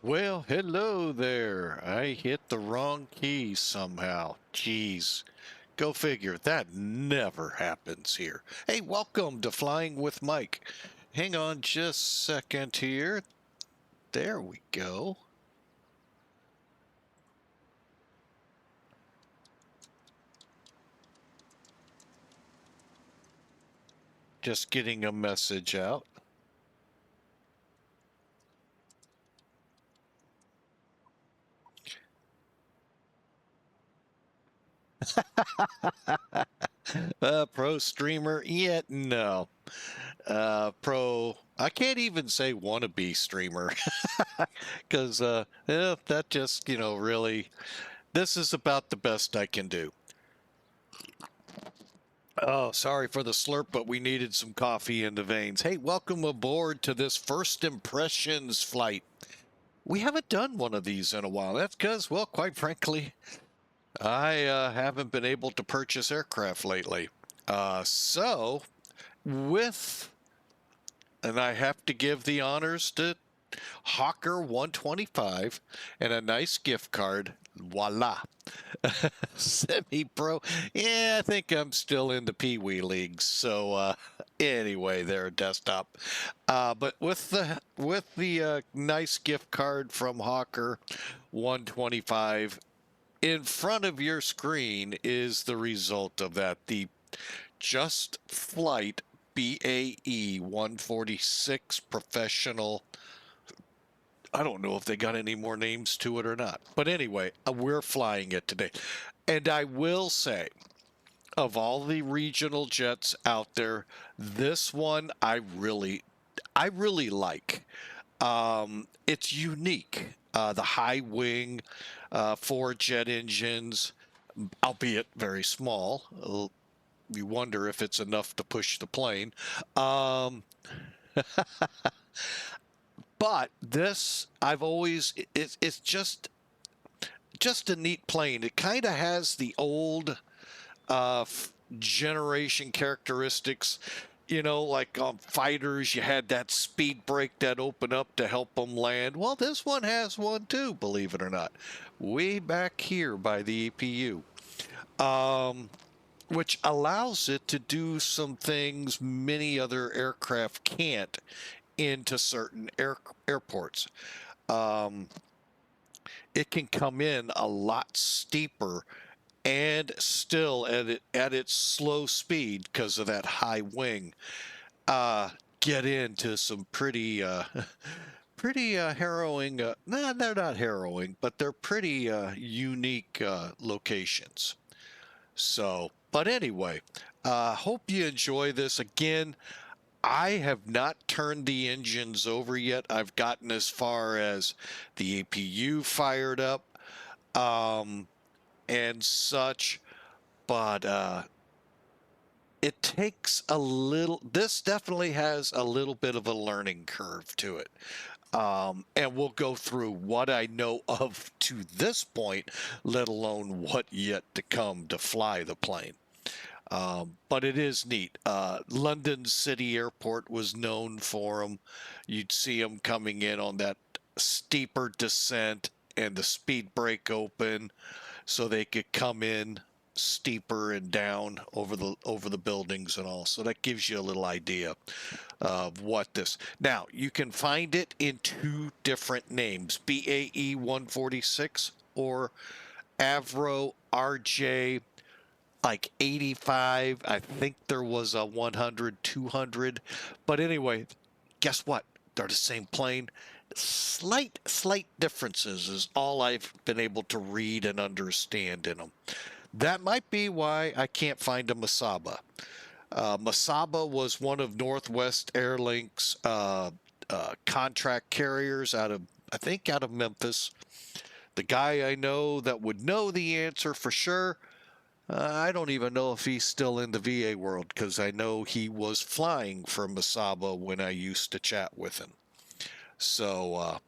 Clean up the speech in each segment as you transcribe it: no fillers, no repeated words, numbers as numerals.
Well, hello there. I hit the wrong key somehow. Jeez. Go figure. That never happens here. Hey, welcome to Flying with Mike. Hang on just a second here. There we go. Just getting a message out. Pro streamer? Yet no. I can't even say wannabe streamer because that just, really, this is about the best I can do. Oh, sorry for the slurp, but we needed some coffee in the veins. Hey, welcome aboard to this first impressions flight. We haven't done one of these in a while. That's because, well, quite frankly, I haven't been able to purchase aircraft lately. So, and I have to give the honors to Hawker 125 and a nice gift card. Voila. Semi-pro. Yeah, I think I'm still in the Pee-wee leagues. So anyway, there, desktop. But with the nice gift card from Hawker 125 in front of your screen is the result of that. The JustFlight BAe146 professional. I don't know if they got any more names to it or not. But anyway, we're flying it today. And I will say, of all the regional jets out there, this one I really like. It's unique. The high wing, 4 jet engines, albeit very small. You wonder if it's enough to push the plane. But this, it's just a neat plane. It kind of has the old generation characteristics. Like on fighters, you had that speed brake that opened up to help them land. Well, this one has one too, believe it or not. Way back here by the APU. Which allows it to do some things many other aircraft can't into certain airports. It can come in a lot steeper and still at its slow speed because of that high wing get into some pretty harrowing. No, they're not harrowing, but they're pretty unique locations. So, but anyway, hope you enjoy this. Again, I have not turned the engines over yet. I've gotten as far as the APU fired up and such, but it takes a little. This definitely has a little bit of a learning curve to it. And we'll go through what I know of to this point, let alone what yet to come to fly the plane. But it is neat. London City Airport was known for them. You'd see them coming in on that steeper descent and the speed brake open so they could come in steeper and down over the buildings and all. So that gives you a little idea of what this. Now, you can find it in 2 different names, BAe146 or Avro RJ like 85. I think there was a 100, 200. But anyway, guess what? They're the same plane. Slight differences is all I've been able to read and understand in them. That might be why I can't find a Masaba. Masaba was one of Northwest Airlines contract carriers out of Memphis. The guy I know that would know the answer for sure. I don't even know if he's still in the VA world because I know he was flying for Masaba when I used to chat with him. So,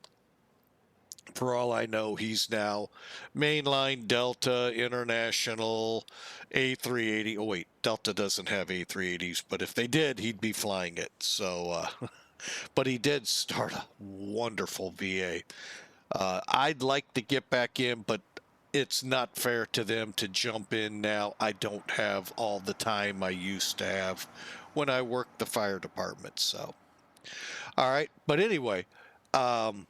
for all I know, he's now mainline Delta, International, A380. Oh, wait, Delta doesn't have A380s, but if they did, he'd be flying it. So, but he did start a wonderful VA. I'd like to get back in, but it's not fair to them to jump in now. I don't have all the time I used to have when I worked the fire department. So, all right. But anyway, um,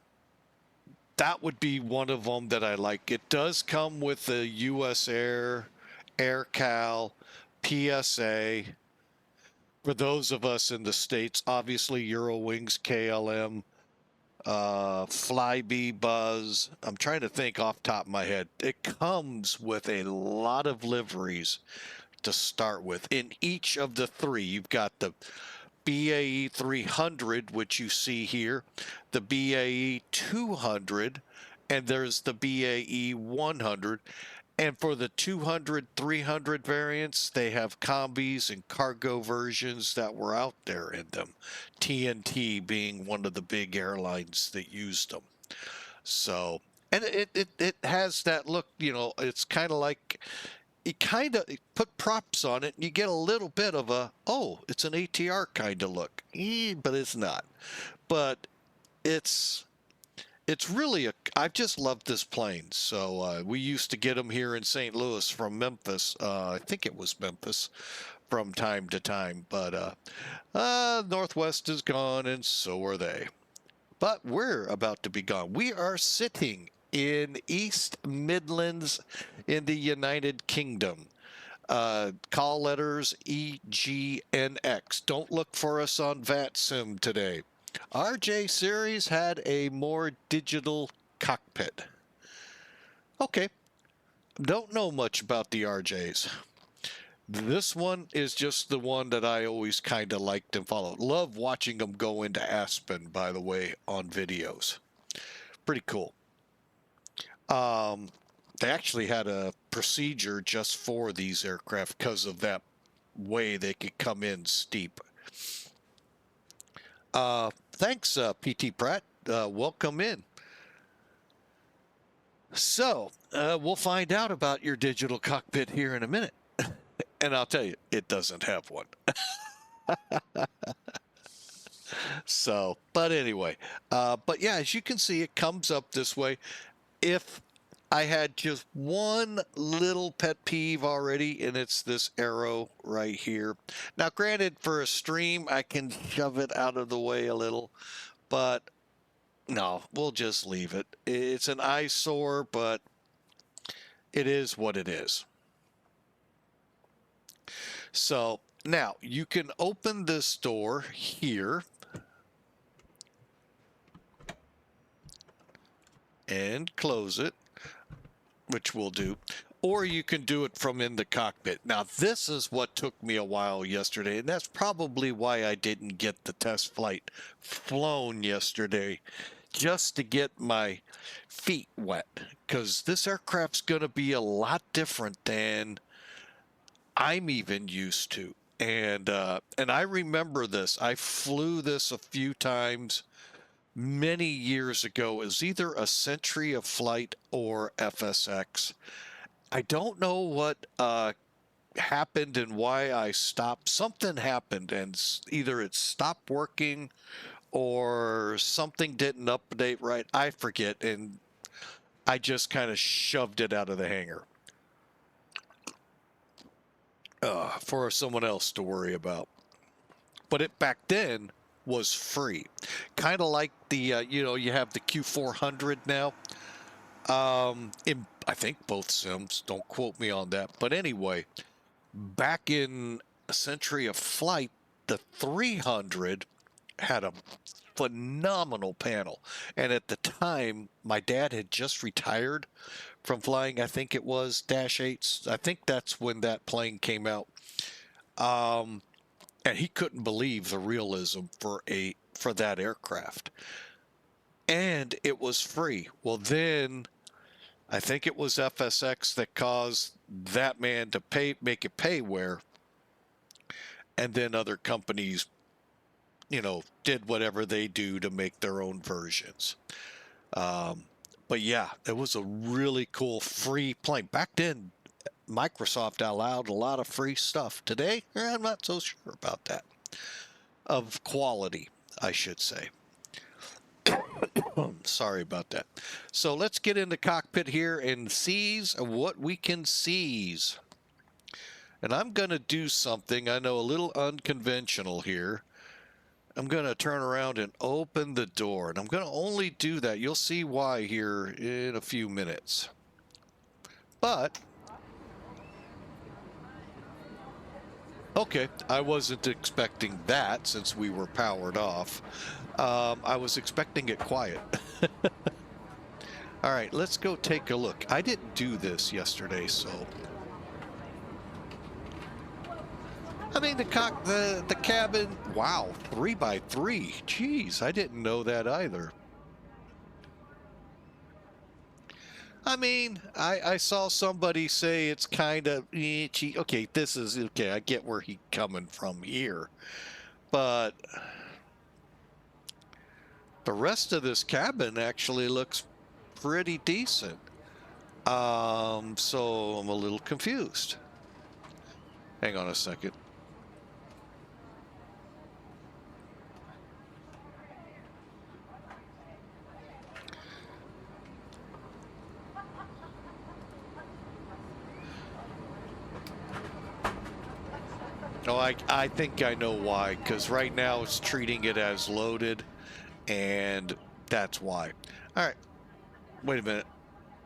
that would be one of them that I like. It does come with the US Air, AirCal, PSA. For those of us in the States, obviously Eurowings, KLM, Flybe, Buzz. I'm trying to think off the top of my head. It comes with a lot of liveries to start with. In each of the three, you've got the BAe 300, which you see here, the BAe 200, and there's the BAe 100. And for the 200, 300 variants, they have combis and cargo versions that were out there in them. TNT being one of the big airlines that used them. So, and it has that look, you know, it's kind of like, you kind of put props on it and you get a little bit of a, oh, it's an ATR kind of look. But it's not. But it's really I just love this plane. So we used to get them here in St. Louis from Memphis. I think it was Memphis from time to time. But Northwest is gone and so are they. But we're about to be gone. We are sitting in East Midlands in the United Kingdom. Call letters EGNX. Don't look for us on VATSIM today. RJ series had a more digital cockpit. Okay, don't know much about the RJs. This one is just the one that I always kind of liked and followed. Love watching them go into Aspen, by the way, on videos. Pretty cool. They actually had a procedure just for these aircraft because of that way they could come in steep. Thanks, PT Pratt. Welcome in. So, we'll find out about your digital cockpit here in a minute. And I'll tell you, it doesn't have one. So, but anyway, but yeah, as you can see, it comes up this way. If I had just one little pet peeve already, and it's this arrow right here. Now, granted, for a stream, I can shove it out of the way a little, but no, we'll just leave it. It's an eyesore, but it is what it is. So now you can open this door here and close it, which we'll do, or you can do it from in the cockpit. Now, this is what took me a while yesterday, and that's probably why I didn't get the test flight flown yesterday, just to get my feet wet, because this aircraft's going to be a lot different than I'm even used to. And I remember this. I flew this a few times many years ago. It was either a Century of Flight or FSX. I don't know what happened and why I stopped. Something happened, and either it stopped working or something didn't update right. I forget, and I just kind of shoved it out of the hangar for someone else to worry about. But it back then was free, kind of like the you know, you have the Q400 now. In I think both sims, don't quote me on that, but anyway, back in a Century of Flight, the 300 had a phenomenal panel, and at the time my dad had just retired from flying. I think it was Dash 8s. I think that's when that plane came out. And he couldn't believe the realism for that aircraft, and it was free. Well, then I think it was FSX that caused that man to make it payware, and then other companies, you know, did whatever they do to make their own versions. But yeah, it was a really cool free plane. Back then, Microsoft allowed a lot of free stuff. Today, I'm not so sure about that. Of quality, I should say. Sorry about that. So let's get in the cockpit here and seize what we can seize. And I'm going to do something I know a little unconventional here. I'm going to turn around and open the door. And I'm going to only do that. You'll see why here in a few minutes. But, okay, I wasn't expecting that since we were powered off. I was expecting it quiet. All right, let's go take a look. I didn't do this yesterday, so... I mean, the cabin, wow, 3x3. Jeez, I didn't know that either. I mean, I saw somebody say it's kind of itchy. Okay, this is, okay, I get where he's coming from here. But the rest of this cabin actually looks pretty decent. So I'm a little confused. Hang on a second. Oh, I think I know why, because right now it's treating it as loaded, and that's why. All right, wait a minute.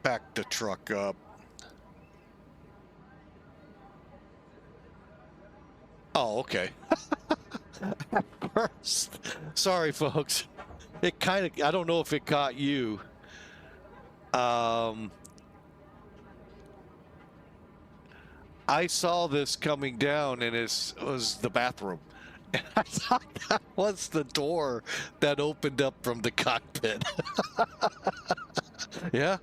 Back the truck up. Oh, okay. First, sorry, folks. It kind of, I don't know if it caught you. I saw this coming down, and it was the bathroom. And I thought that was the door that opened up from the cockpit. Yeah,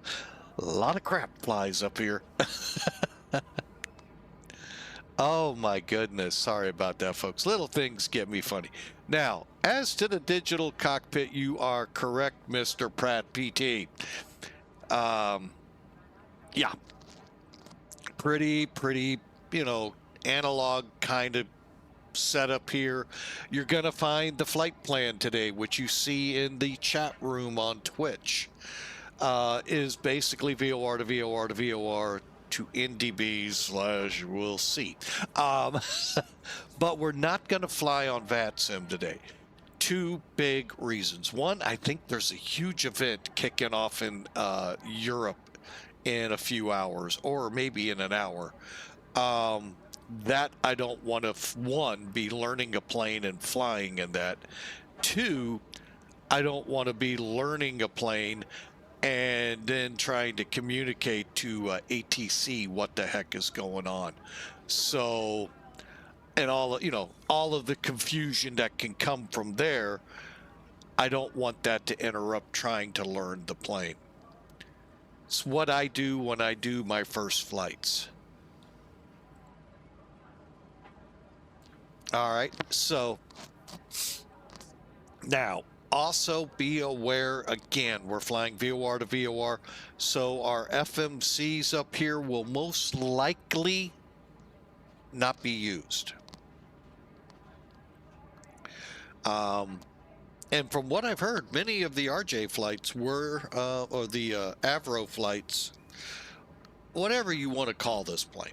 a lot of crap flies up here. Oh my goodness, sorry about that, folks. Little things get me funny. Now, as to the digital cockpit, you are correct, Mr. Pratt PT. Yeah. Pretty, you know, analog kind of setup here. You're going to find the flight plan today, which you see in the chat room on Twitch, is basically VOR to VOR to VOR to NDB / we'll see. But we're not going to fly on VATSIM today. Two big reasons. One, I think there's a huge event kicking off in Europe in a few hours, or maybe in an hour. That I don't want to, one, be learning a plane and flying in that. Two, I don't want to be learning a plane and then trying to communicate to ATC what the heck is going on. So, and all, you know, all of the confusion that can come from there, I don't want that to interrupt trying to learn the plane. It's what I do when I do my first flights. All right, so now also be aware, again, we're flying VOR to VOR, so our FMCs up here will most likely not be used. And from what I've heard, many of the RJ flights were, or the Avro flights, whatever you want to call this plane.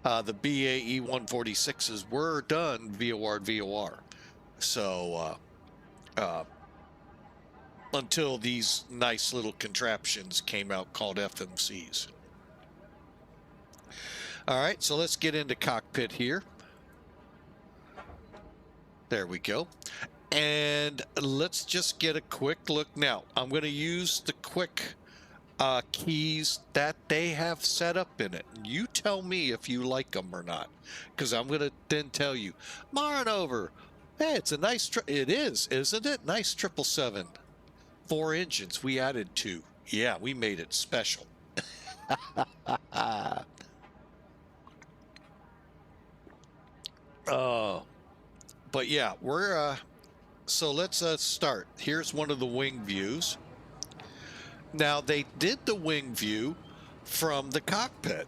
The BAe146s were done VOR to VOR. So, until these nice little contraptions came out called FMCs. All right, so let's get into cockpit here. There we go. And let's just get a quick look. Now, I'm going to use the quick keys that they have set up in it. You tell me if you like them or not, because I'm going to then tell you. Marn over. Hey, it's a nice, it is, isn't it? Nice 777. 4 engines. We added 2. Yeah, we made it special. But yeah, we're, so let's start. Here's one of the wing views. Now, they did the wing view from the cockpit.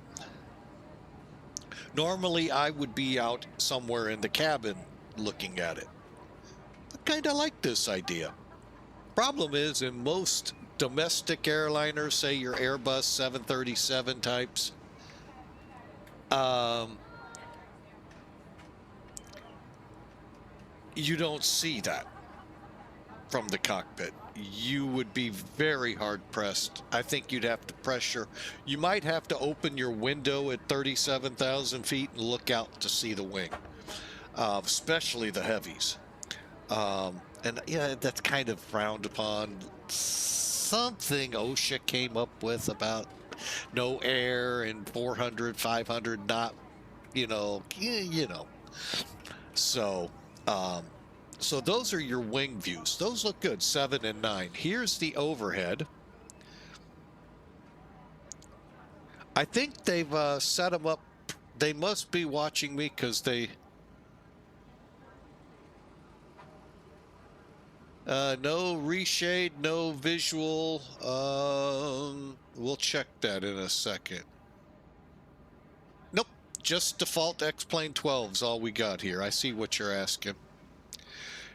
Normally, I would be out somewhere in the cabin looking at it. I kind of like this idea. Problem is, in most domestic airliners, say your Airbus 737 types, you don't see that from the cockpit. You would be very hard pressed. I think you'd have to pressure. You might have to open your window at 37,000 feet and look out to see the wing, especially the heavies. And yeah, that's kind of frowned upon. Something OSHA came up with about no air and 400, 500 knot, you know. So, so those are your wing views. Those look good, 7 and 9. Here's the overhead. I think they've set them up. They must be watching me because they... no reshade, no visual. We'll check that in a second. Nope, just default X-Plane 12 is all we got here. I see what you're asking.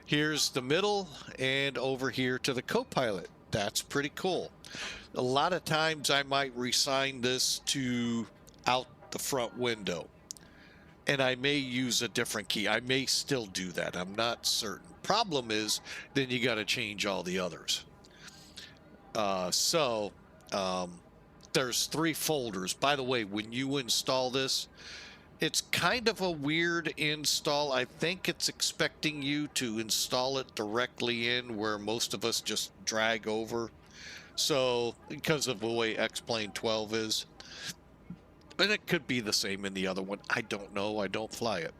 Here's the middle and over here to the co-pilot. That's pretty cool. A lot of times I might reassign this to out the front window. And I may use a different key. I may still do that. I'm not certain. Problem is, then you got to change all the others. There's 3 folders. By the way, when you install this, it's kind of a weird install. I think it's expecting you to install it directly in where most of us just drag over. So, because of the way X-Plane 12 is. And it could be the same in the other one. I don't know. I don't fly it.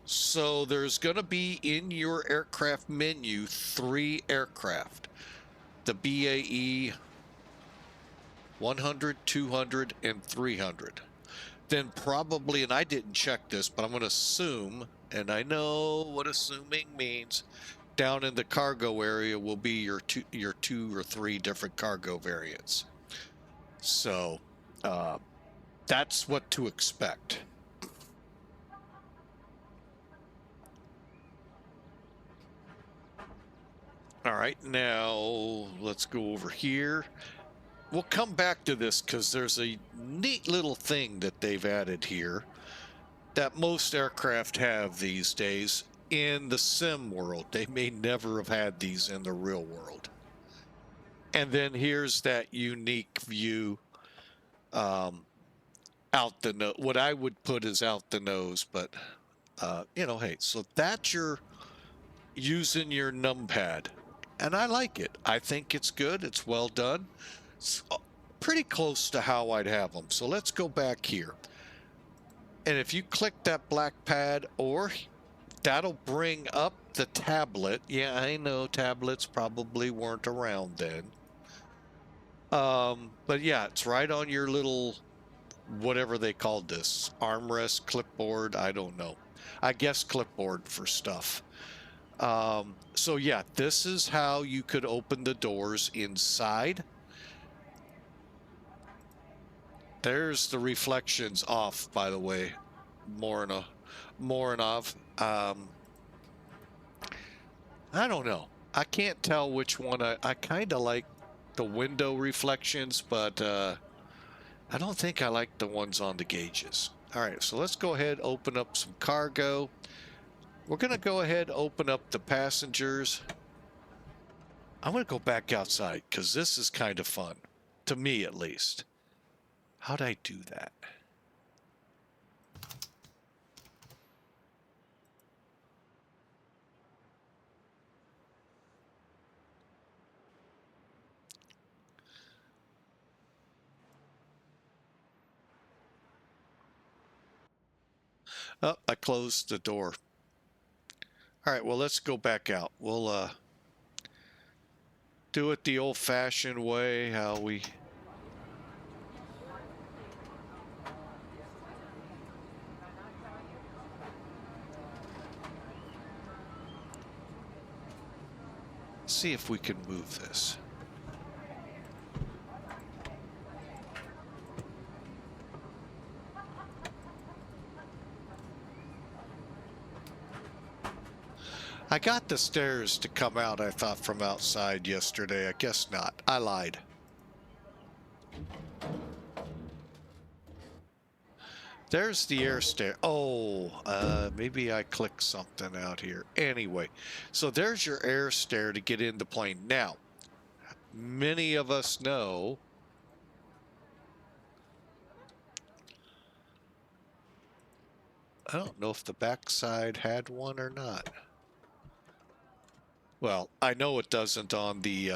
So there's going to be in your aircraft menu 3 aircraft. The BAe 100, 200, and 300. Then probably, and I didn't check this, but I'm going to assume, and I know what assuming means, down in the cargo area will be your 2 or 3 different cargo variants. So that's what to expect. All right, now let's go over here. We'll come back to this because there's a neat little thing that they've added here that most aircraft have these days in the sim world. They may never have had these in the real world. And then here's that unique view out the nose. What I would put is out the nose, but you know, hey, so that's your using your numpad. And I like it. I think it's good. It's well done. It's pretty close to how I'd have them. So let's go back here. And if you click that black pad, or that'll bring up the tablet. Yeah, I know tablets probably weren't around then. But yeah, it's right on your little, whatever they called this, armrest, clipboard, I don't know. I guess clipboard for stuff. So yeah, this is how you could open the doors inside. There's the reflections off, by the way, Morinov. I don't know. I can't tell which one. I kind of like the window reflections, but I don't think I like the ones on the gauges. All right, so let's go ahead, open up some cargo. We're going to go ahead, open up the passengers. I'm going to go back outside because this is kind of fun, to me at least. How'd I do that? Oh, I closed the door. All right, well, let's go back out. We'll do it the old-fashioned way, how we... See if we can move this. I got the stairs to come out, I thought, from outside yesterday. I guess not. I lied. There's the air stair. Oh, maybe I clicked something out here. Anyway, so there's your air stair to get in the plane. Now, many of us know I don't know if the backside had one or not. Well, I know it doesn't on the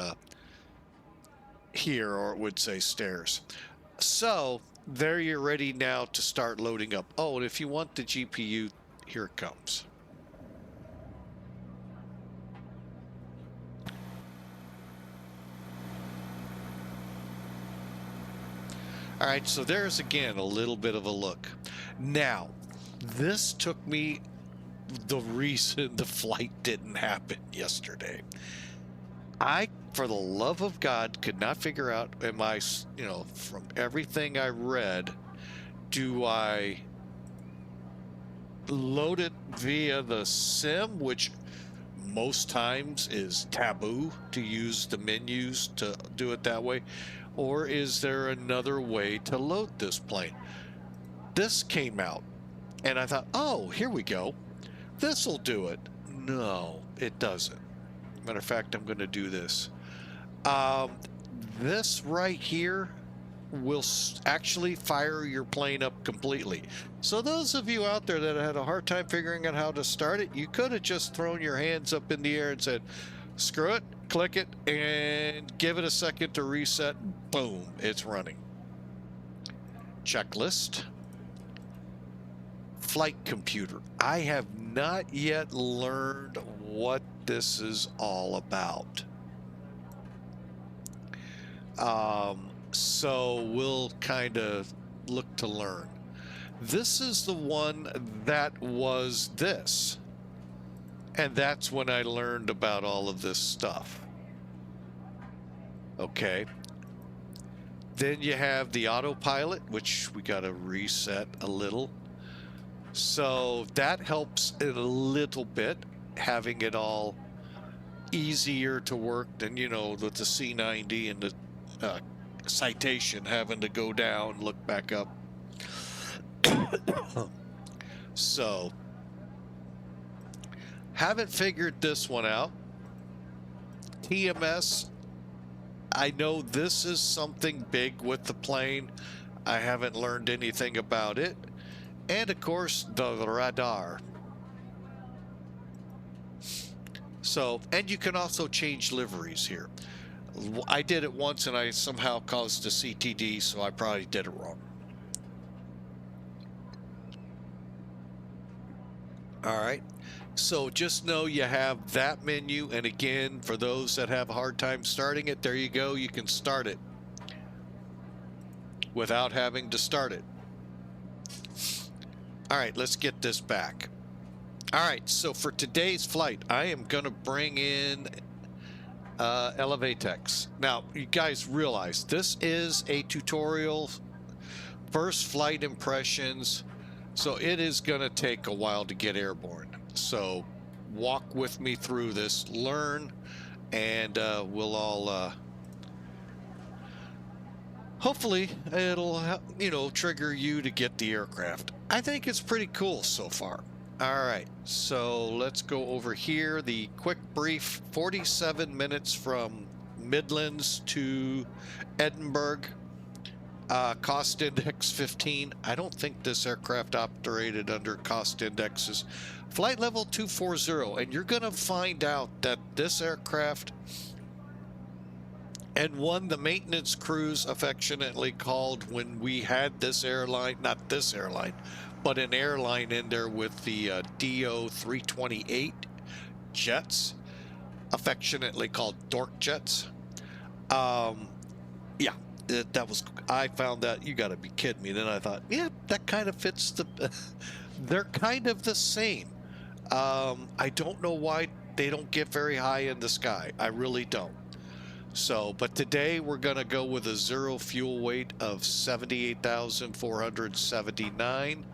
here, or it would say stairs. So there you're ready now to start loading up. Oh, and if you want the GPU, here it comes. All right, so there's again a little bit of a look. Now, this took me the reason the flight didn't happen yesterday. I, for the love of God, could not figure out, am I, you know, from everything I read, do I load it via the sim, which most times is taboo to use the menus to do it that way, or is there another way to load this plane? This came out, and I thought, oh, here we go. This'll do it. No, it doesn't. Matter of fact, I'm going to do this. This right here will actually fire your plane up completely. So those of you out there that had a hard time figuring out how to start it, you could have just thrown your hands up in the air and said, screw it, click it, and give it a second to reset. Boom, it's running. Checklist. Flight computer. I have not yet learned what this is all about. So we'll kind of look to learn. This is the one that was this. And that's when I learned about all of this stuff. Okay. Then you have the autopilot, which we got to reset a little. So that helps it a little bit, having it all easier to work than, you know, with the C90 and the citation having to go down, look back up. So, haven't figured this one out. TMS, I know this is something big with the plane. I haven't learned anything about it. And of course, the radar. So, and you can also change liveries here. I did it once and I somehow caused a CTD, so I probably did it wrong. All right. So just know you have that menu. And again, for those that have a hard time starting it, there you go. You can start it without having to start it. All right, let's get this back. All right, so for today's flight, I am going to bring in Elevatex. Now, you guys realize this is a tutorial, first flight impressions, so it is going to take a while to get airborne. So walk with me through this, learn, and we'll all... hopefully it'll, you know, trigger you to get the aircraft. I think it's pretty cool so far. All right, so let's go over here. The quick brief, 47 minutes from Midlands to Edinburgh. Cost index 15. I don't think this aircraft operated under cost indexes. Flight level 240, and you're going to find out that this aircraft and one the maintenance crews affectionately called when we had this airline, not this airline, but an airline in there with the DO 328 jets, affectionately called dork jets. Yeah, that was, I found that, you got to be kidding me. Then I thought, yeah, that kind of fits the, they're kind of the same. I don't know why they don't get very high in the sky. I really don't. So, but today we're going to go with a zero fuel weight of 78,479.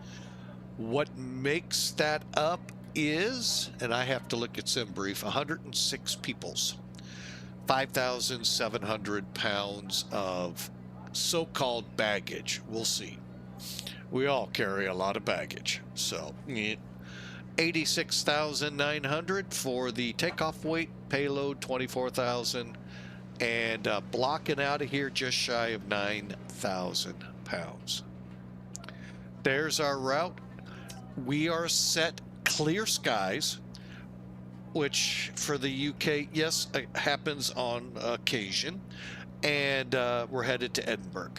What makes that up is, and I have to look at SimBrief, 106 peoples, 5,700 pounds of so-called baggage. We'll see. We all carry a lot of baggage. So 86,900 for the takeoff weight, payload 24,000, and blocking out of here just shy of 9,000 pounds. There's our route. We are set clear skies, which for the UK, yes, it happens on occasion, and we're headed to Edinburgh.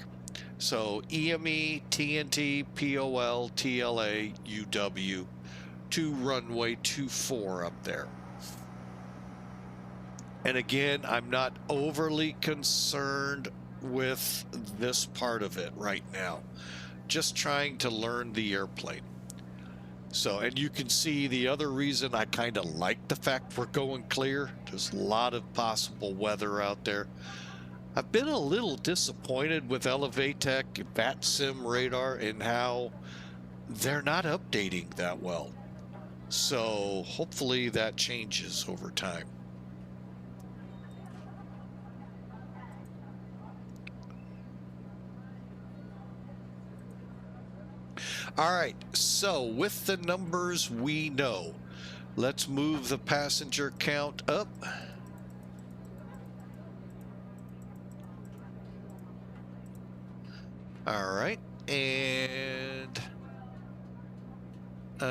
So EME, TNT, POL, TLA, UW, to runway 24 up there. And again, I'm not overly concerned with this part of it right now. Just trying to learn the airplane. So, and you can see the other reason I kind of like the fact we're going clear. There's a lot of possible weather out there. I've been a little disappointed with Elevatech, VATSIM radar, and how they're not updating that well. So hopefully that changes over time. All right, so with the numbers we know, let's move the passenger count up. All right, and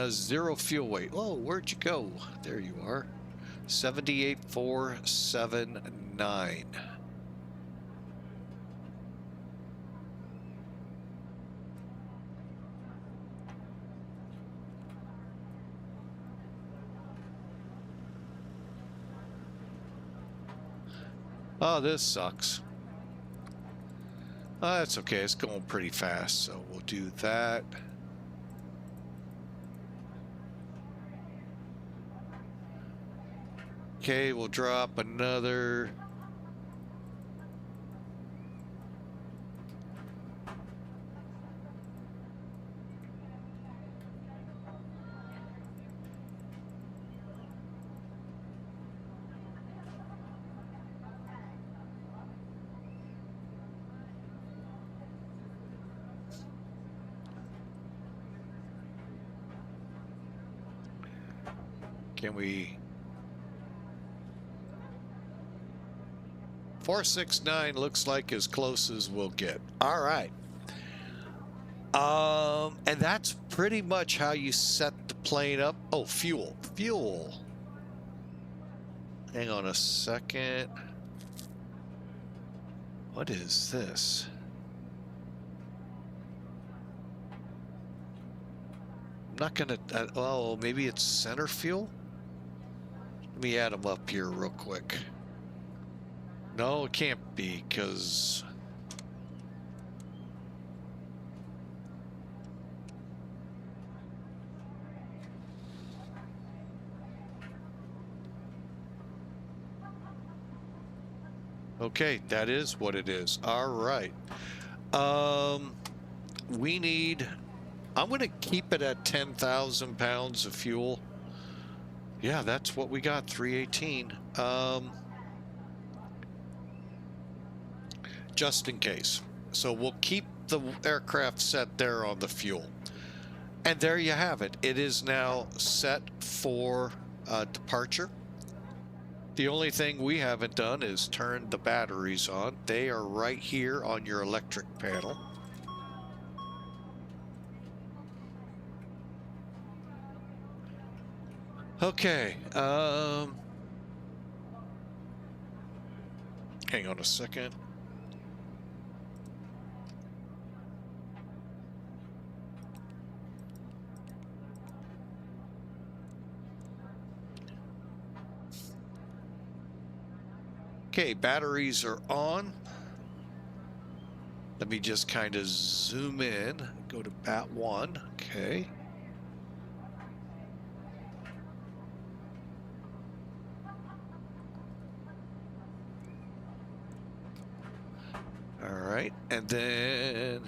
zero fuel weight. Oh, where'd you go? There you are. 78,479. Oh, this sucks. Oh, that's okay. It's going pretty fast, so we'll do that. Okay, we'll drop another. Can we? 469 looks like as close as we'll get. All right. And that's pretty much how you set the plane up. Oh, fuel. Hang on a second. What is this? I'm not gonna, oh, maybe it's center fuel? Let me add them up here real quick. No, it can't be, because okay, that is what it is. All right. We need, I'm going to keep it at 10,000 pounds of fuel. Yeah, that's what we got, 318. Just in case. So we'll keep the aircraft set there on the fuel. And there you have it. It is now set for departure. The only thing we haven't done is turn the batteries on. They are right here on your electric panel. Okay. Hang on a second. Okay, batteries are on. Let me just kind of zoom in, go to BAe1, okay. All right, and then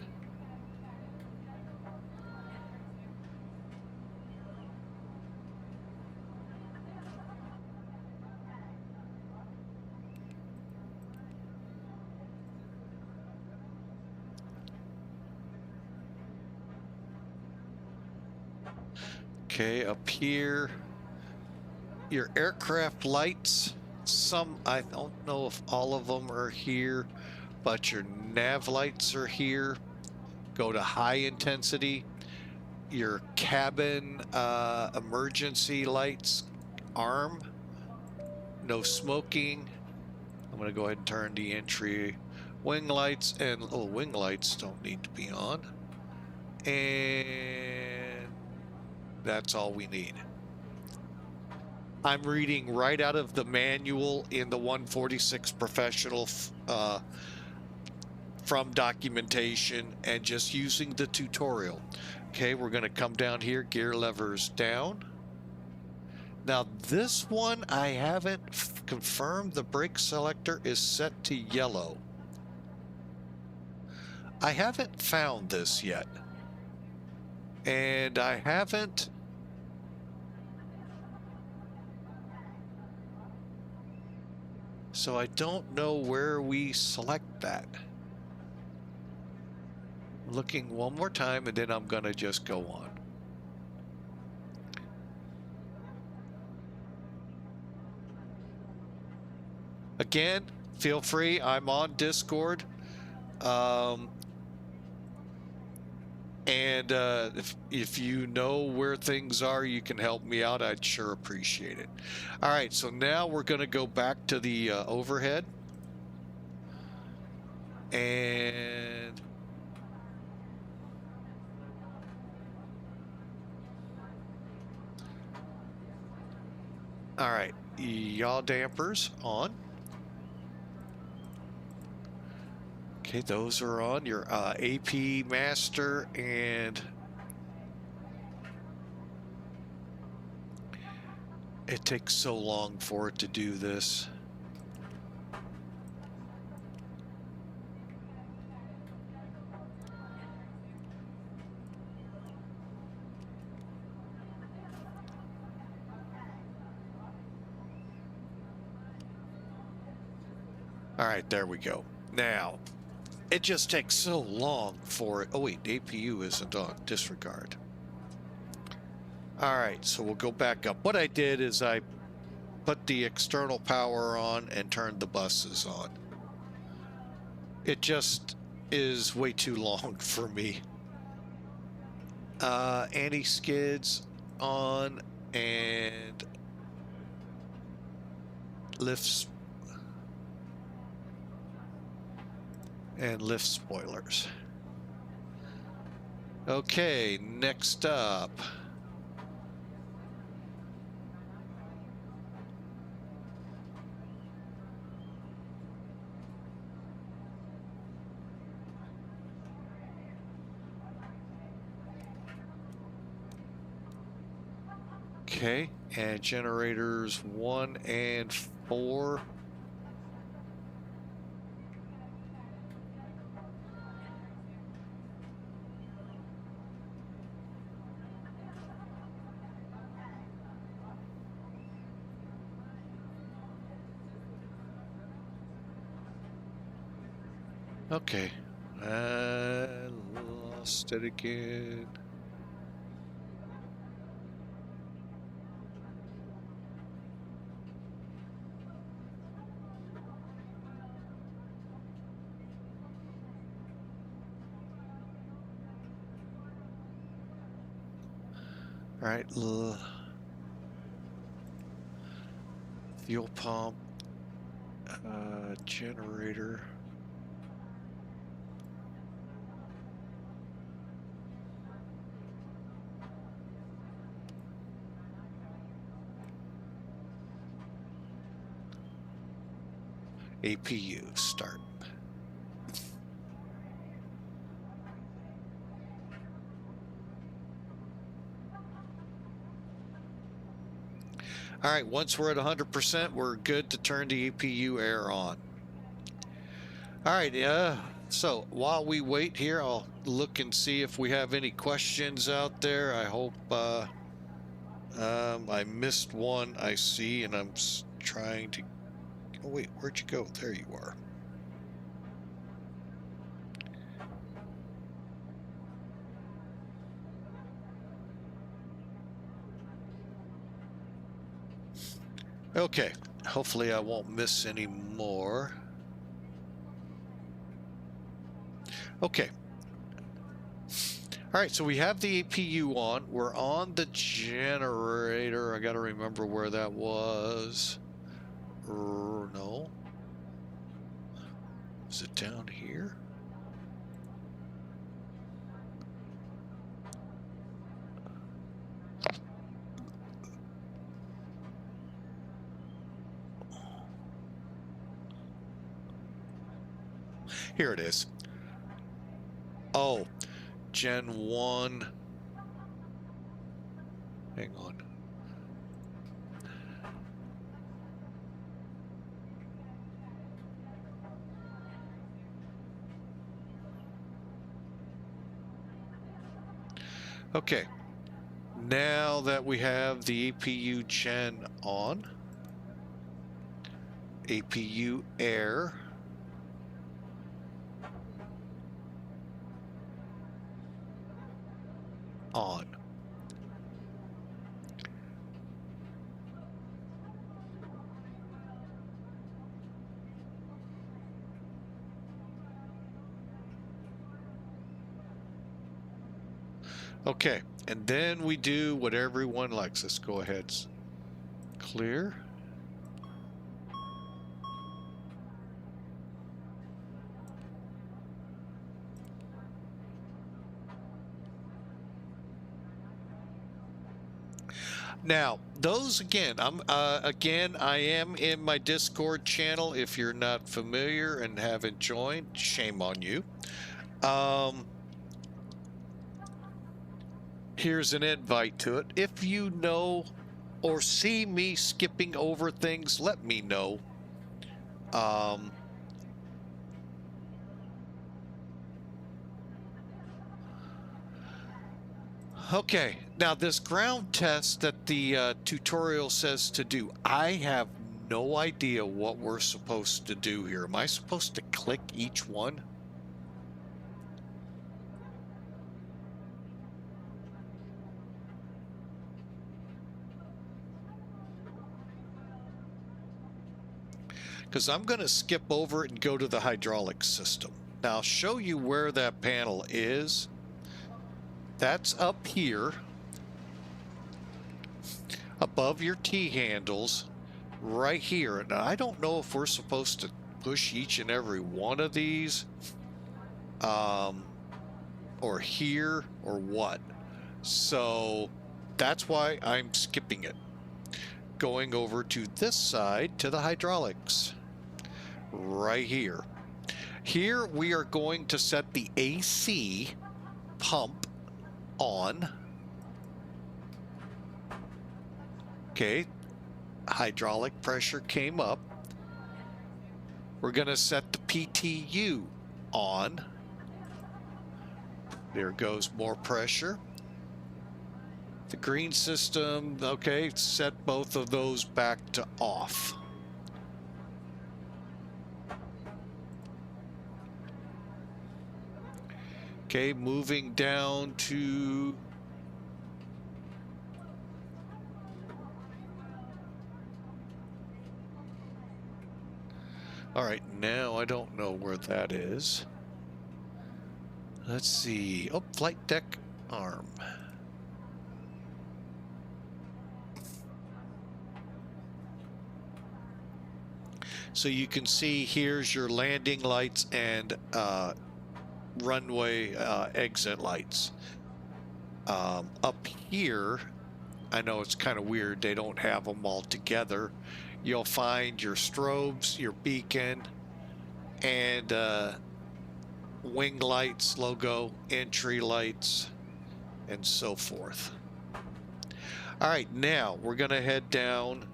Okay, up here, your aircraft lights. Some, I don't know if all of them are here, but your nav lights are here. Go to high intensity. Your cabin emergency lights, arm, no smoking. I'm going to go ahead and turn the entry wing lights, and wing lights don't need to be on. And that's all we need. I'm reading right out of the manual in the 146 professional from documentation and just using the tutorial. Okay, we're going to come down here, gear levers down. Now this one, I haven't confirmed the brake selector is set to yellow. I haven't found this yet. And I haven't... So I don't know where we select that. Looking one more time and then I'm gonna just go on. Again, feel free, I'm on Discord. And if you know where things are, you can help me out. I'd sure appreciate it. All right, so now we're going to go back to the overhead. And all right, yaw dampers on. Okay, those are on. Your AP master, and it takes so long for it to do this. All right, there we go. Now, it just takes so long for it. Oh wait, APU isn't on. Disregard. All right, so we'll go back up. What I did is I put the external power on and turned the buses on. It just is way too long for me. Anti-skids on and lifts and lift spoilers. Okay, next up. Okay, and generators 1 and 4. Okay, lost it again. All right, fuel pump, generator. APU start. All right, once we're at 100%, we're good to turn the APU air on. All right, so while we wait here, I'll look and see if we have any questions out there. I hope I missed one I see, and I'm trying to... Oh, wait, where'd you go? There you are. Okay, hopefully I won't miss any more. Okay. All right, so we have the APU on. We're on the generator. I got to remember where that was. No. Is it down here? Here it is. Oh, Gen 1. Hang on. Okay. Now that we have the APU Gen on, APU Air on. Okay, and then we do what everyone likes. Let's go ahead. Clear. Now, those again, I am in my Discord channel. If you're not familiar and haven't joined, shame on you. Here's an invite to it. If you know or see me skipping over things, let me know. Okay, now this ground test that the tutorial says to do, I have no idea what we're supposed to do here. Am I supposed to click each one? Because I'm going to skip over it and go to the hydraulic system. Now, I'll show you where that panel is. That's up here above your T-handles right here. And I don't know if we're supposed to push each and every one of these or here or what. So that's why I'm skipping it. Going over to this side to the hydraulics right here. Here we are going to set the AC pump on. Okay, hydraulic pressure came up. We're going to set the PTU on. There goes more pressure. The green system, okay, set both of those back to off. Okay, moving down to all right, now I don't know where that is. Let's see. Oh, flight deck arm. So you can see here's your landing lights and runway exit lights. Up here, I know it's kind of weird, they don't have them all together. You'll find your strobes, your beacon, and wing lights, logo, entry lights, and so forth. All right, now we're going to head down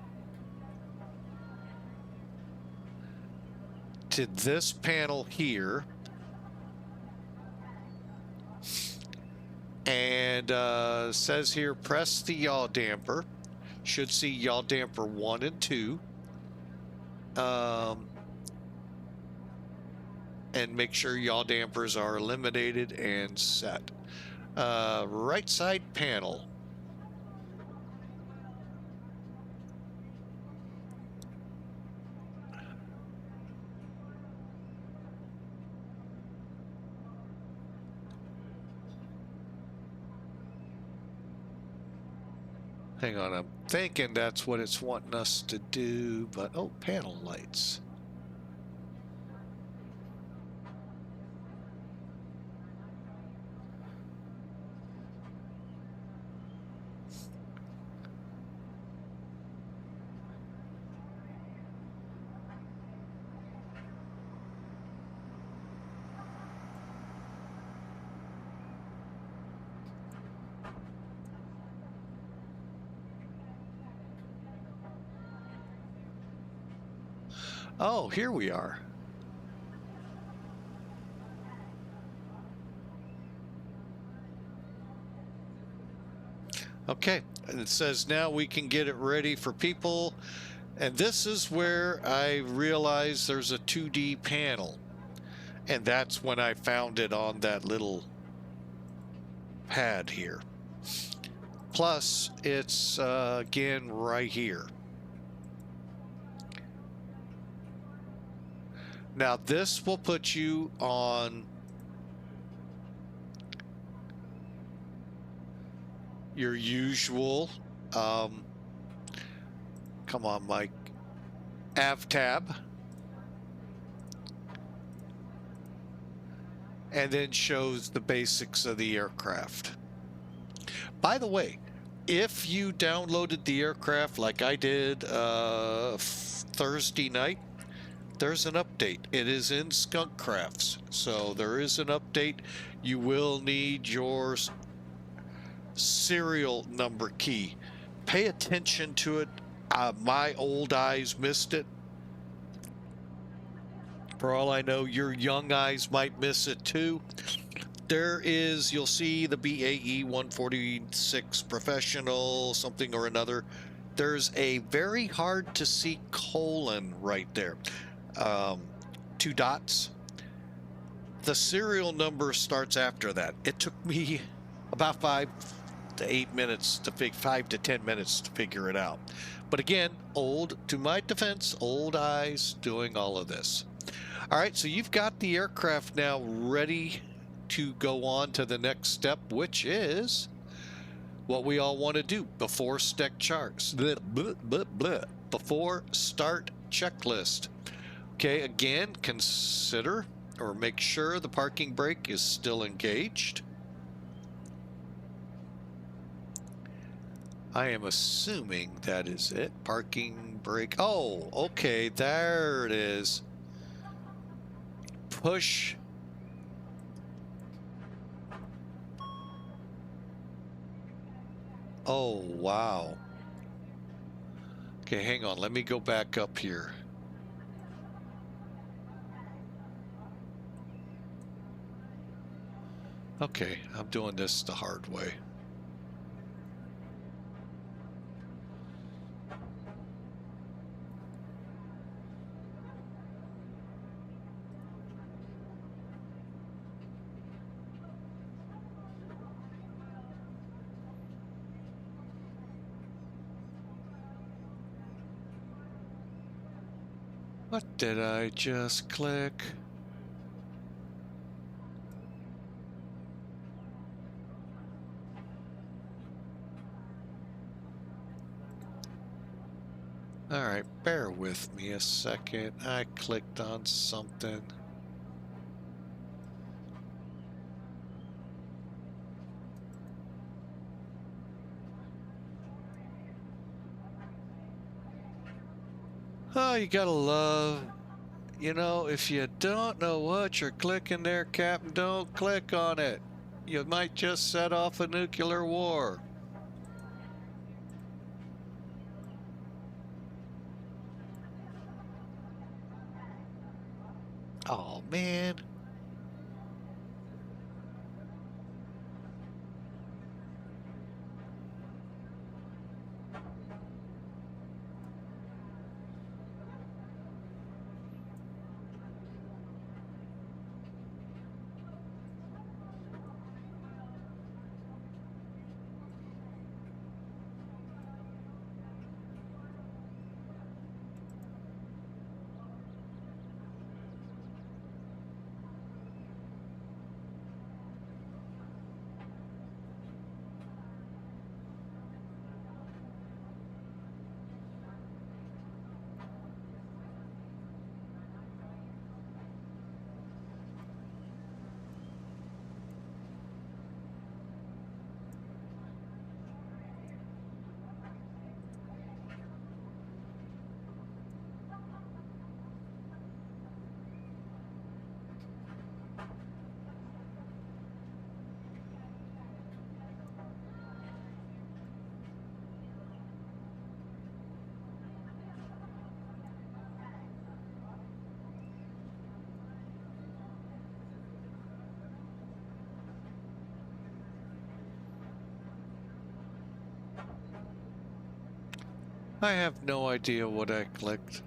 to this panel here. And says here, press the yaw damper. Should see yaw damper 1 and 2. And make sure yaw dampers are eliminated and set. Right side panel. Hang on, I'm thinking that's what it's wanting us to do, but oh, panel lights. Oh, here we are. Okay, and it says now we can get it ready for people. And this is where I realized there's a 2D panel. And that's when I found it on that little pad here. Plus, it's again right here. Now this will put you on your usual, come on, Mike, Av tab, and then shows the basics of the aircraft. By the way, if you downloaded the aircraft like I did Thursday night, there's an update. It is in Skunk Crafts, so there is an update. You will need your serial number key. Pay attention to it. My old eyes missed it. For all I know, your young eyes might miss it too. There is, you'll see the BAe146 professional something or another. There's a very hard to see colon right there. 2 dots. The serial number starts after that. It took me about 5 to 8 minutes to 5 to 10 minutes to figure it out. But again, to my defense, old eyes doing all of this. All right, so you've got the aircraft now ready to go on to the next step, which is what we all want to do before start checklist. Okay, again, consider or make sure the parking brake is still engaged. I am assuming that is it. Parking brake. Oh, okay, there it is. Push. Oh, wow. Okay, hang on. Let me go back up here. Okay, I'm doing this the hard way. What did I just click? All right, bear with me a second. I clicked on something. Oh, you gotta love, you know, if you don't know what you're clicking there, Captain, don't click on it. You might just set off a nuclear war. Oh, man. I have no idea what I clicked.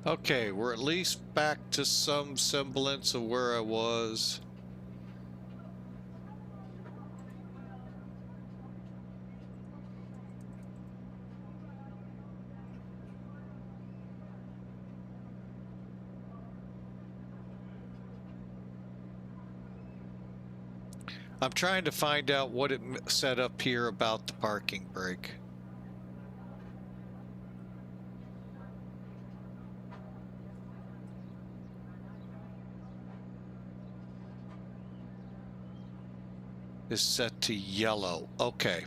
Okay, we're at least back to some semblance of where I was. I'm trying to find out what it said up here about the parking brake. Is set to yellow. Okay.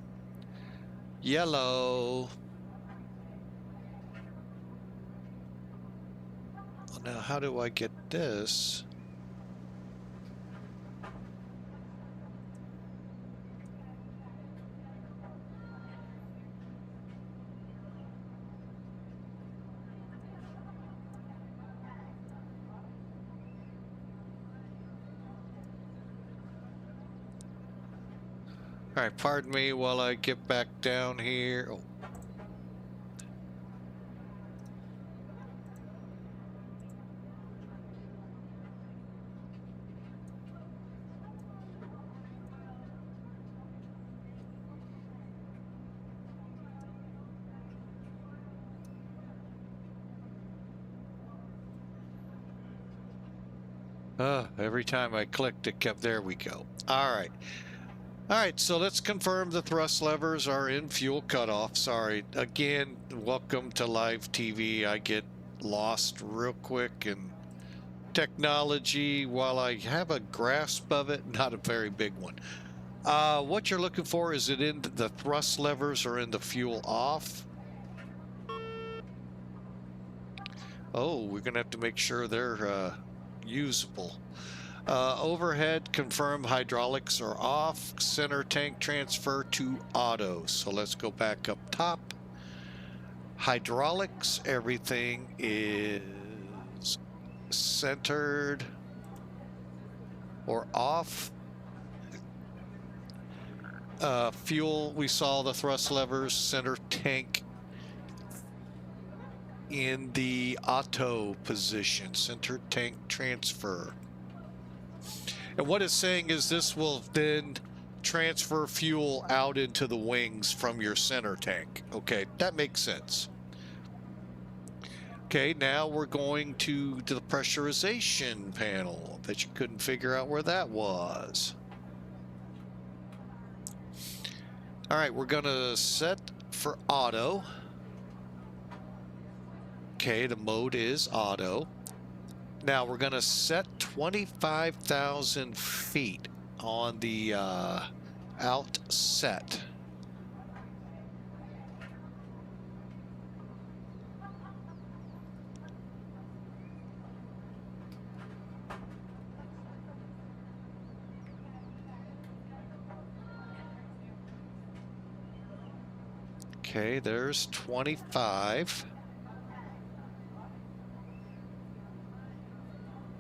Yellow. Now, how do I get this? All right, pardon me while I get back down here. Oh. Every time I clicked, it kept, there we go. All right. All right, so let's confirm the thrust levers are in fuel cutoff. Sorry. Again, welcome to live TV. I get lost real quick in technology. While I have a grasp of it, not a very big one. What you're looking for, is it in the thrust levers or in the fuel off? Oh, we're going to have to make sure they're usable. Overhead, confirm hydraulics are off. Center tank transfer to auto. So let's go back up top. Hydraulics, everything is centered or off. Fuel, we saw the thrust levers, center tank in the auto position, center tank transfer. And what it's saying is this will then transfer fuel out into the wings from your center tank. Okay, that makes sense. Okay, now we're going to the pressurization panel. Bet you couldn't figure out where that was. All right, we're going to set for auto. Okay, the mode is auto. Now we're going to set 25,000 feet on the outset. Okay, there's 25.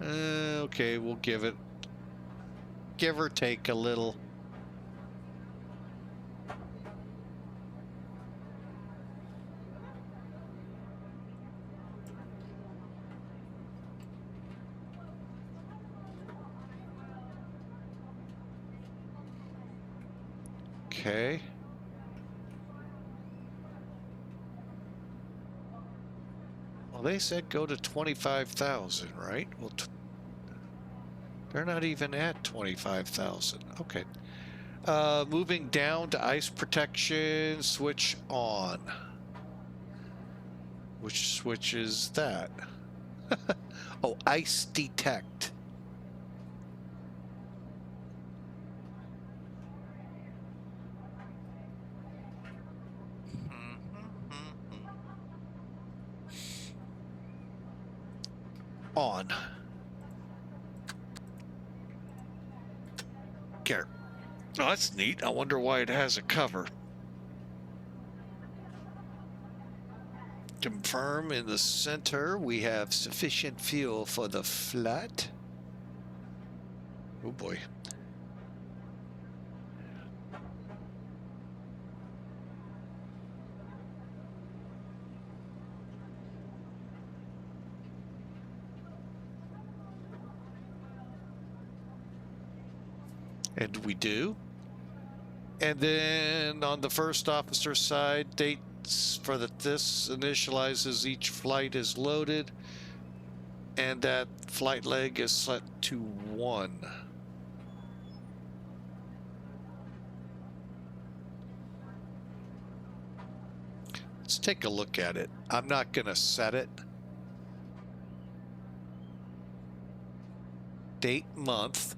Okay, we'll give or take a little. Okay. Well, they said go to 25,000, right? Well, they're not even at 25,000. Okay. Moving down to ice protection, switch on. Which switch is that? Oh, ice detect. On. Care. Oh, that's neat. I wonder why it has a cover. Confirm in the center we have sufficient fuel for the flight. Oh boy. And we do. And then on the first officer side, dates for this initializes each flight is loaded, and that flight leg is set to 1. Let's take a look at it. I'm not going to set it. Date, month.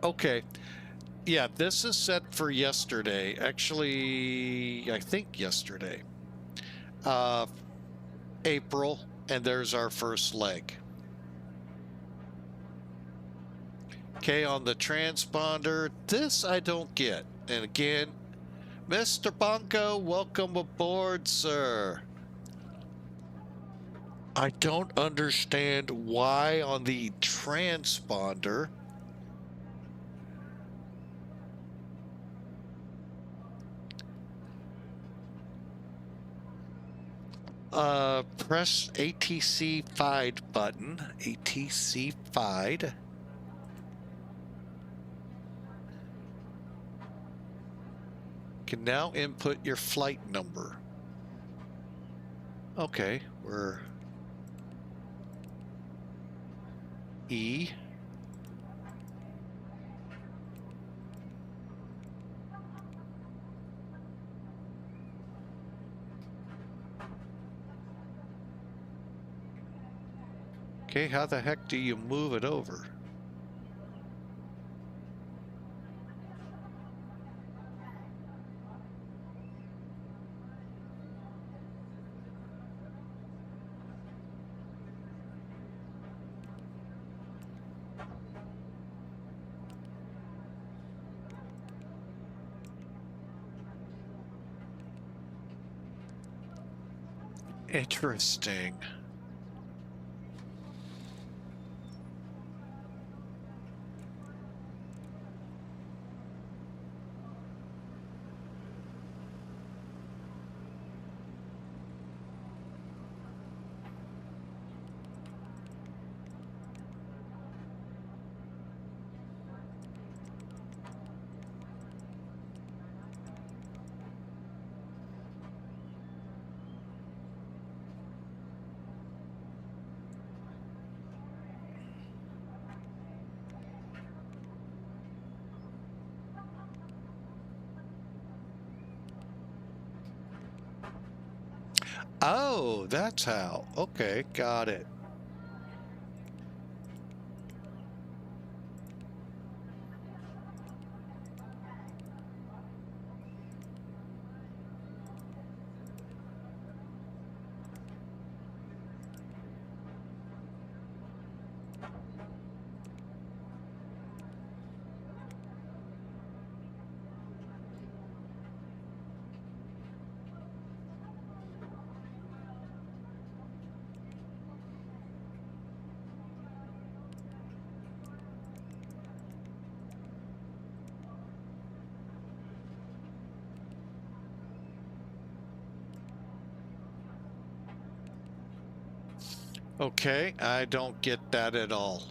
Okay. Yeah, this is set for yesterday. Actually, I think yesterday. April, and there's our first leg. Okay, on the transponder, this I don't get. And again, Mr. Bonko, welcome aboard, sir. I don't understand why on the transponder press ATC FIDE button. ATC FIDE. Can now input your flight number. Okay, we're E. Okay, how the heck do you move it over? Interesting. Oh, that's how. Okay, got it. Okay, I don't get that at all.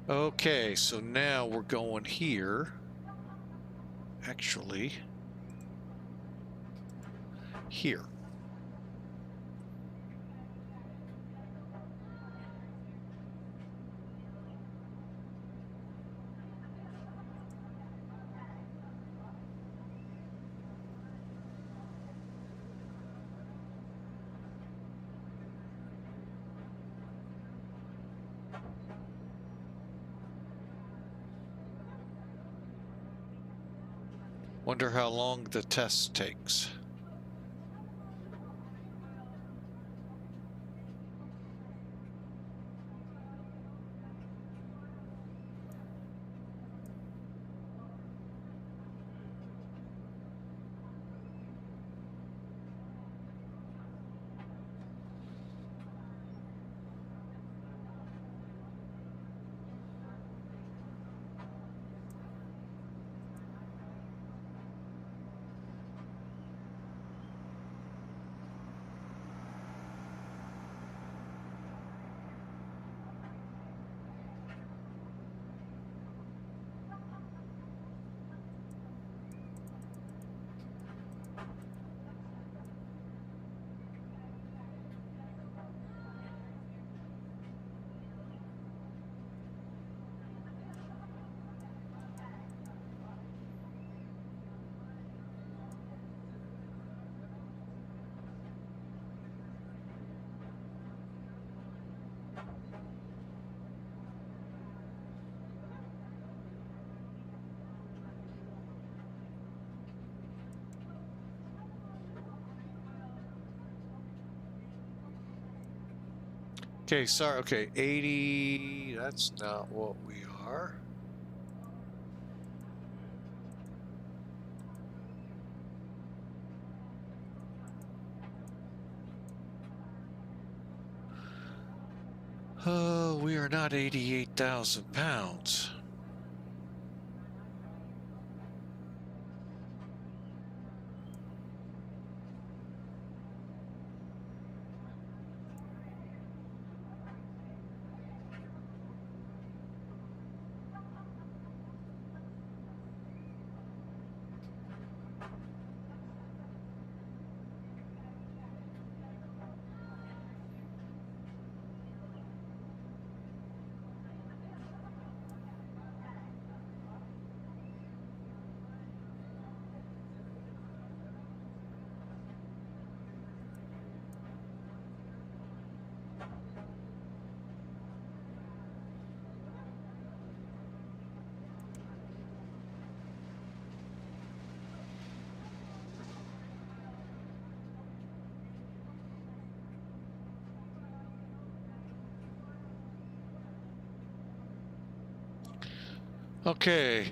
Okay, so now we're going here. Actually, here. Wonder how long the test takes. Okay, sorry. Okay, 80. That's not what we are. Oh, we are not 88,000 pounds. Okay.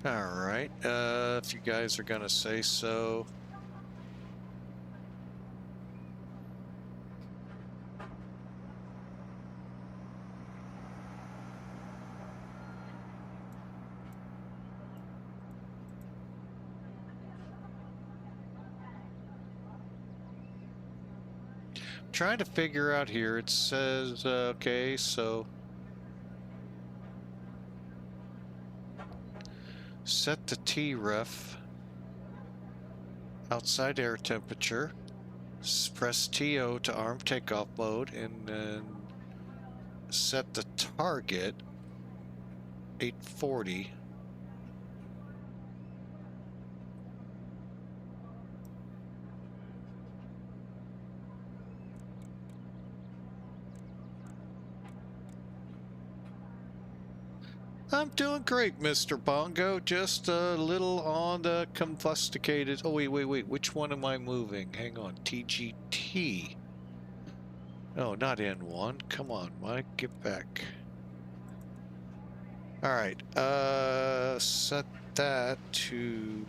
All right. If you guys are gonna say so. Trying to figure out here. It says, okay, so set the T-ref outside air temperature. Press TO to arm takeoff mode, and then set the target 840. I'm doing great, Mr. Bongo. Just a little on the combusticated. Oh, wait. Which one am I moving? Hang on. TGT. Oh, not N1. Come on, Mike. Get back. All right. Set that to...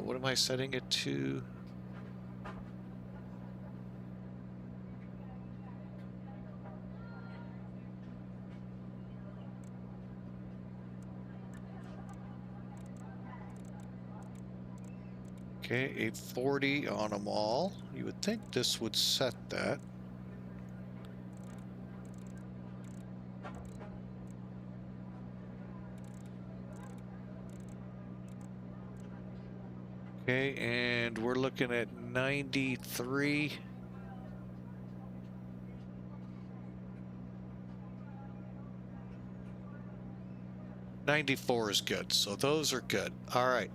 what am I setting it to? Okay, 840 on them all. You would think this would set that. Okay, and we're looking at 93. .94 is good, so those are good. All right,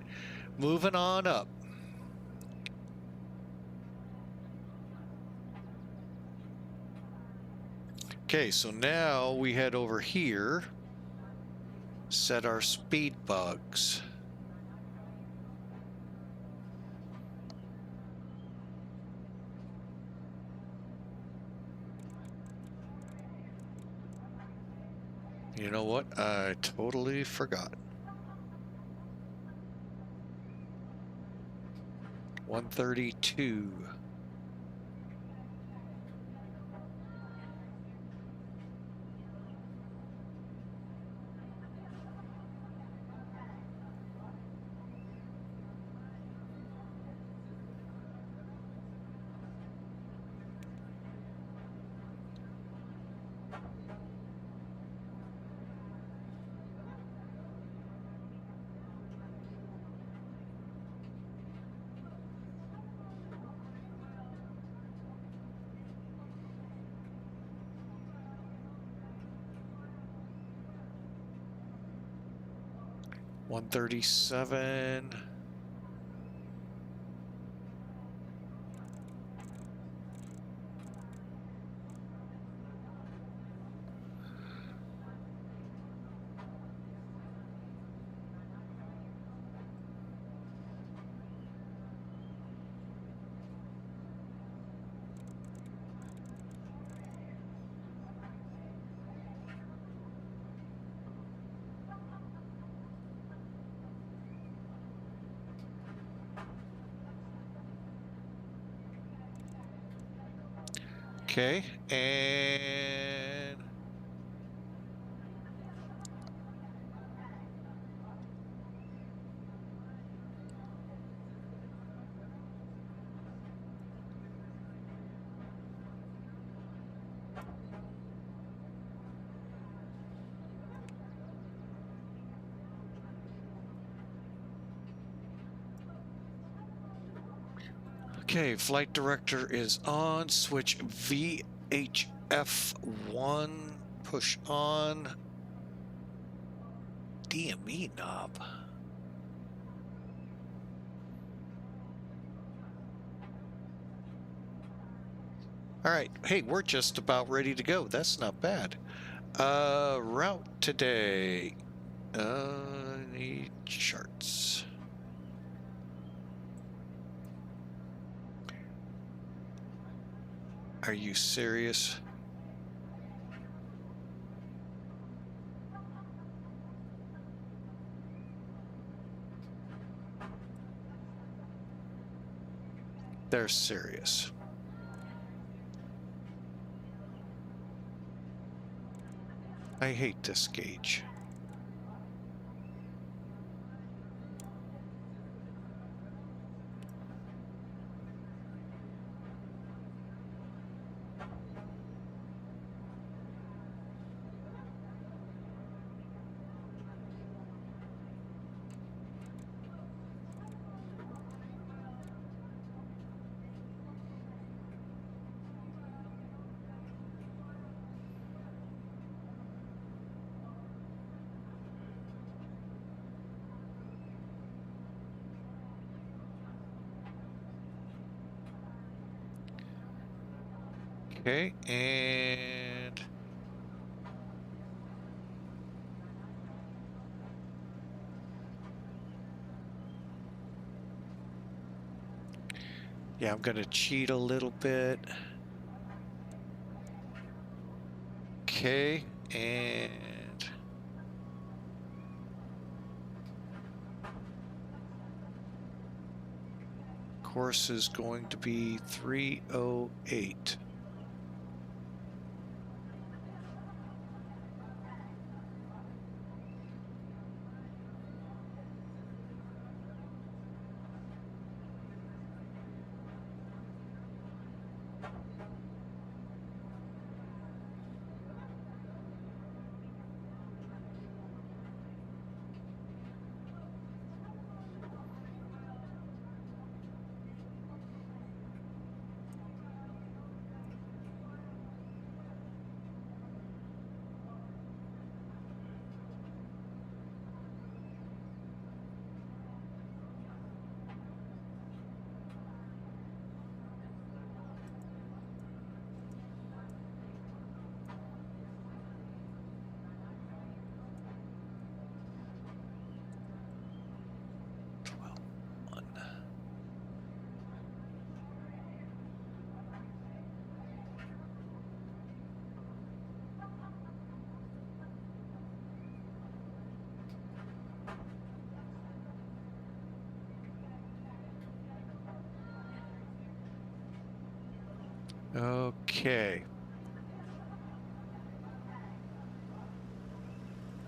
moving on up. Okay, so now we head over here, set our speed bugs. You know what? I totally forgot. 132. .137. Okay, and okay, flight director is on. Switch VHF1. Push on. DME knob. All right. Hey, we're just about ready to go. That's not bad. Route today. Need charts. Are you serious? They're serious. I hate this gauge. Okay, and Yeah, I'm gonna cheat a little bit. Okay, and course is going to be 308. Okay.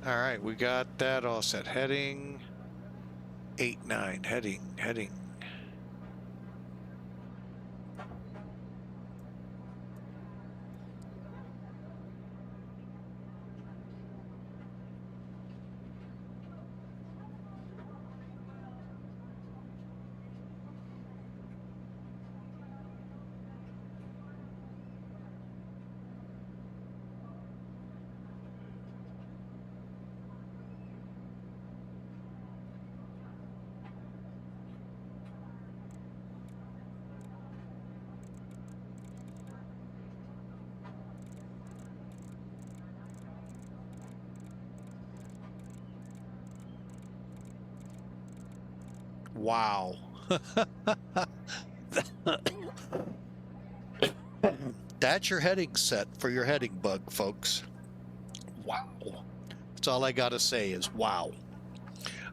All right, we got that all set. Heading 89, heading. Wow. That's your heading set for your heading bug, folks. Wow. That's all I got to say is wow.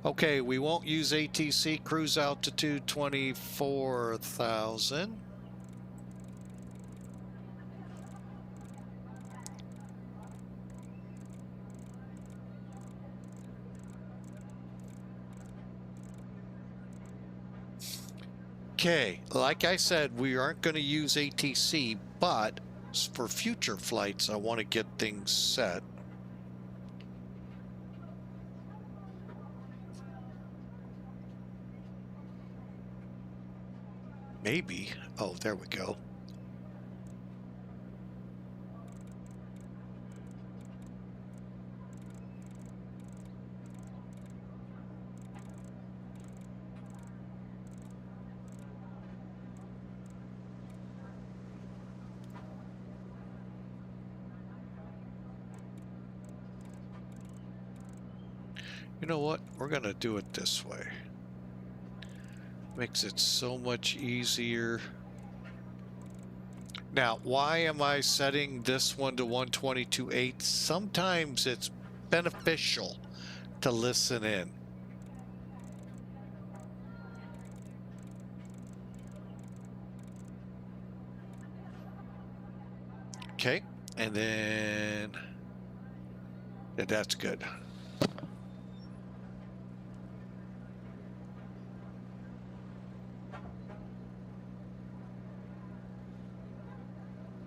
Okay, we won't use ATC cruise altitude 24,000. Okay, like I said, we aren't going to use ATC, but for future flights, I want to get things set. Maybe. Oh, there we go. You know what? We're going to do it this way. Makes it so much easier. Now, why am I setting this one to 122.8? Sometimes it's beneficial to listen in. Okay, and then yeah, that's good.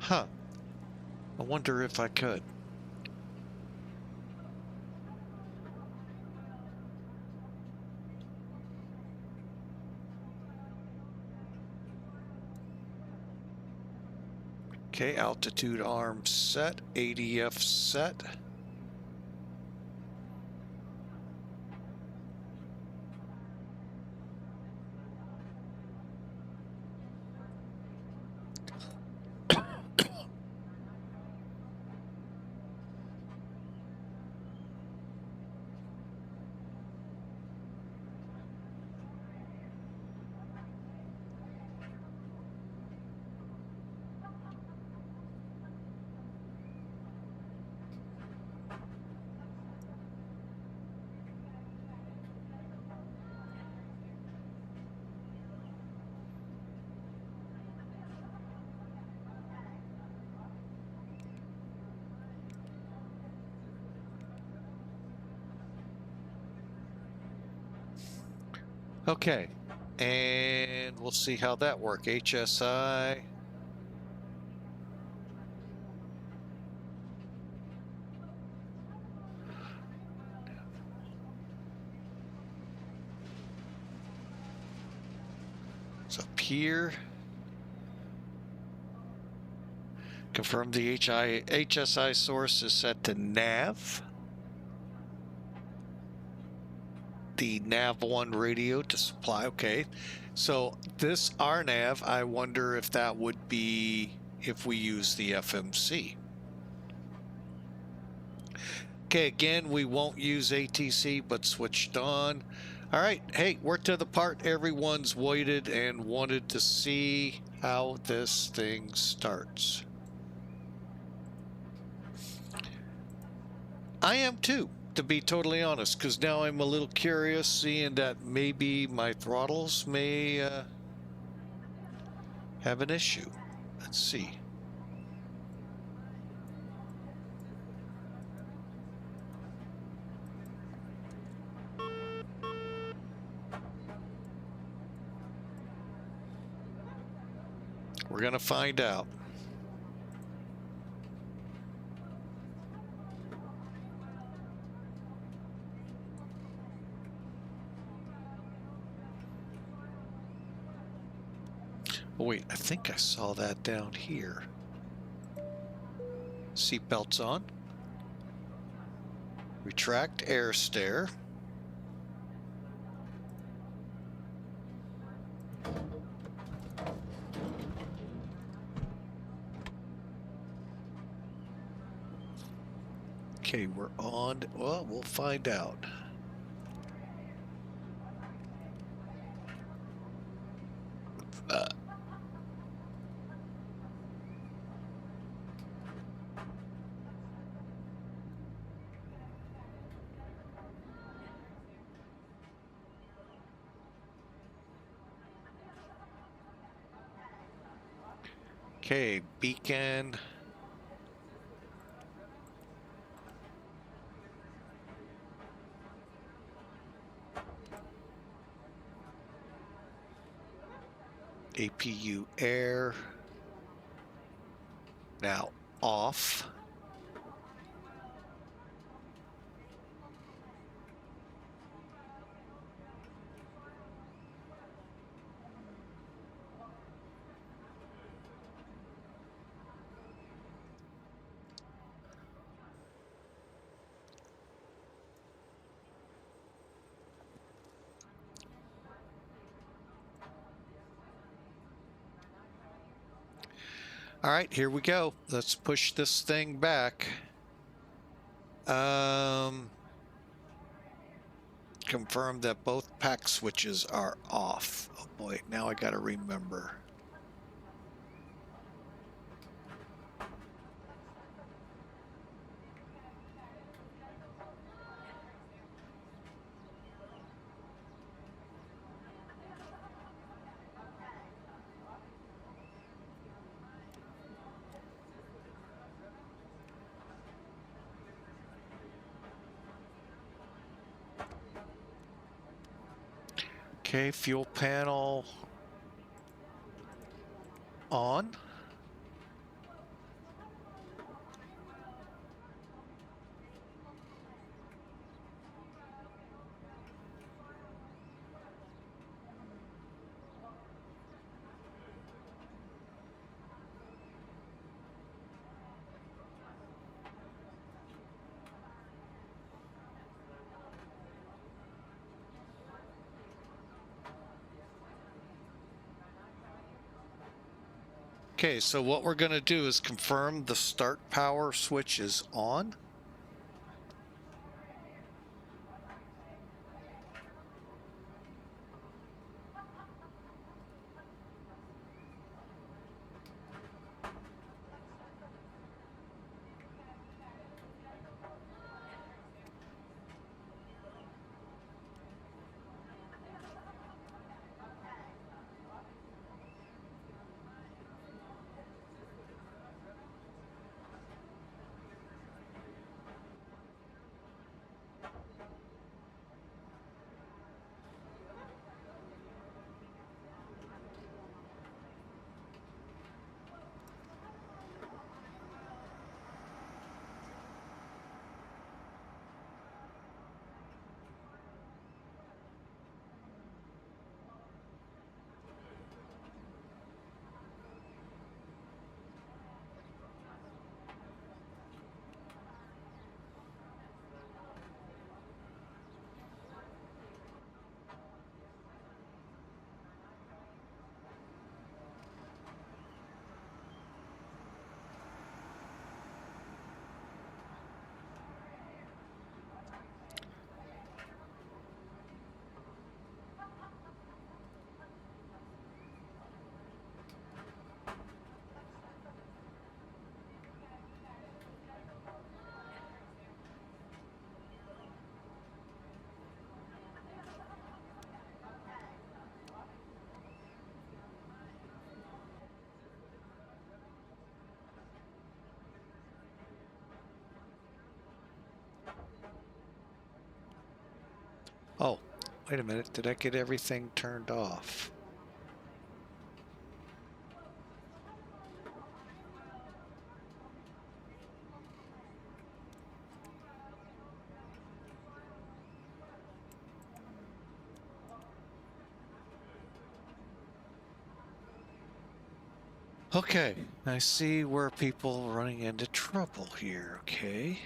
Huh. I wonder if I could. Okay, altitude arm set, ADF set. Okay, and we'll see how that works. HSI. It's up here. Confirm the HSI source is set to nav. The nav1 radio to supply. Okay, so this RNAV, I wonder if that would be if we use the FMC. Okay, again, we won't use ATC, but switched on. All right, hey, we're to the part everyone's waited and wanted to see how this thing starts. I am too, to be totally honest, because now I'm a little curious, seeing that maybe my throttles may have an issue. Let's see. We're going to find out. Oh, wait, I think I saw that down here. Seatbelts on. Retract air stair. Okay, we're on. Well, we'll find out. Okay, beacon. APU air. Now off. All right, here we go. Let's push this thing back. Confirm that both pack switches are off. Oh boy, now I gotta remember. Okay, fuel panel on. Okay, so what we're going to do is confirm the start power switch is on. Oh, wait a minute. Did I get everything turned off? Okay, I see where people are running into trouble here. Okay.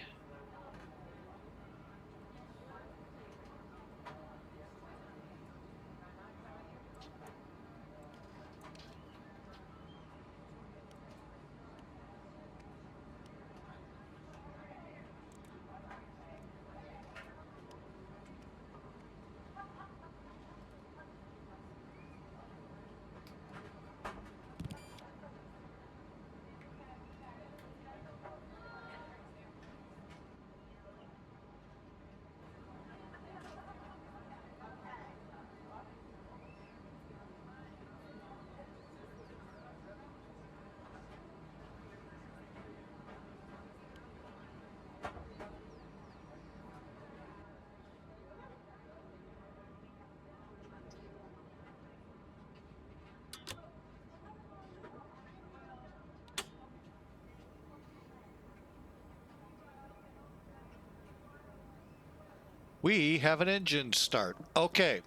We have an engine start. Okay.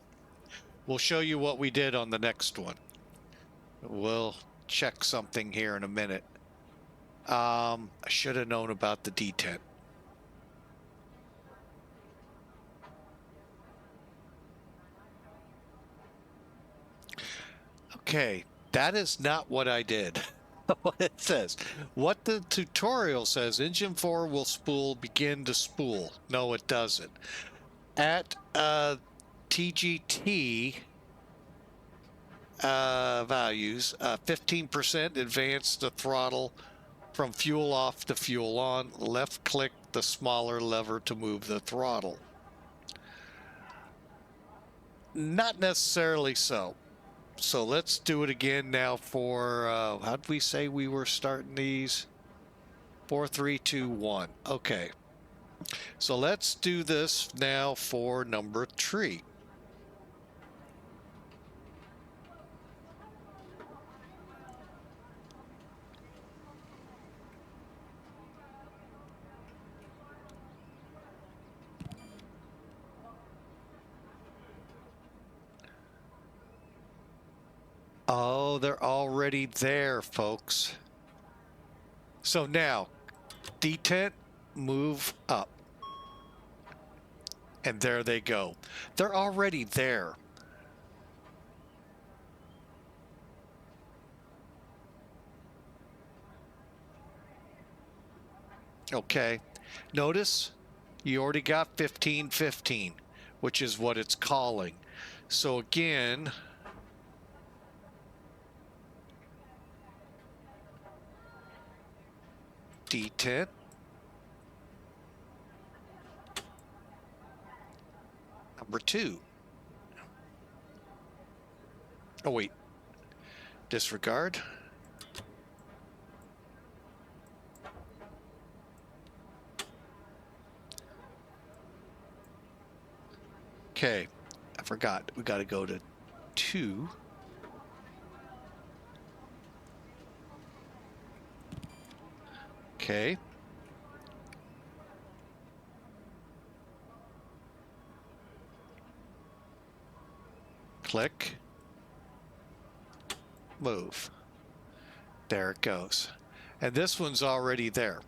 We'll show you what we did on the next one. We'll check something here in a minute. I should have known about the detent. Okay, that is not what I did. What it says. What the tutorial says, engine 4 will begin to spool. No, it doesn't. At TGT values, 15% advance the throttle from fuel off to fuel on. Left click the smaller lever to move the throttle. Not necessarily so. So let's do it again now for, how did we say we were starting these? 4, 3, 2, 1. Okay. So let's do this now for number 3. Oh, they're already there, folks. So now, detent, move up. And there they go. They're already there. Okay. Notice you already got 15, 15, which is what it's calling. So again, detent. Number 2. Oh, wait. Disregard. Okay. I forgot. We got to go to 2. Okay. Click. Move. There it goes. And this one's already there.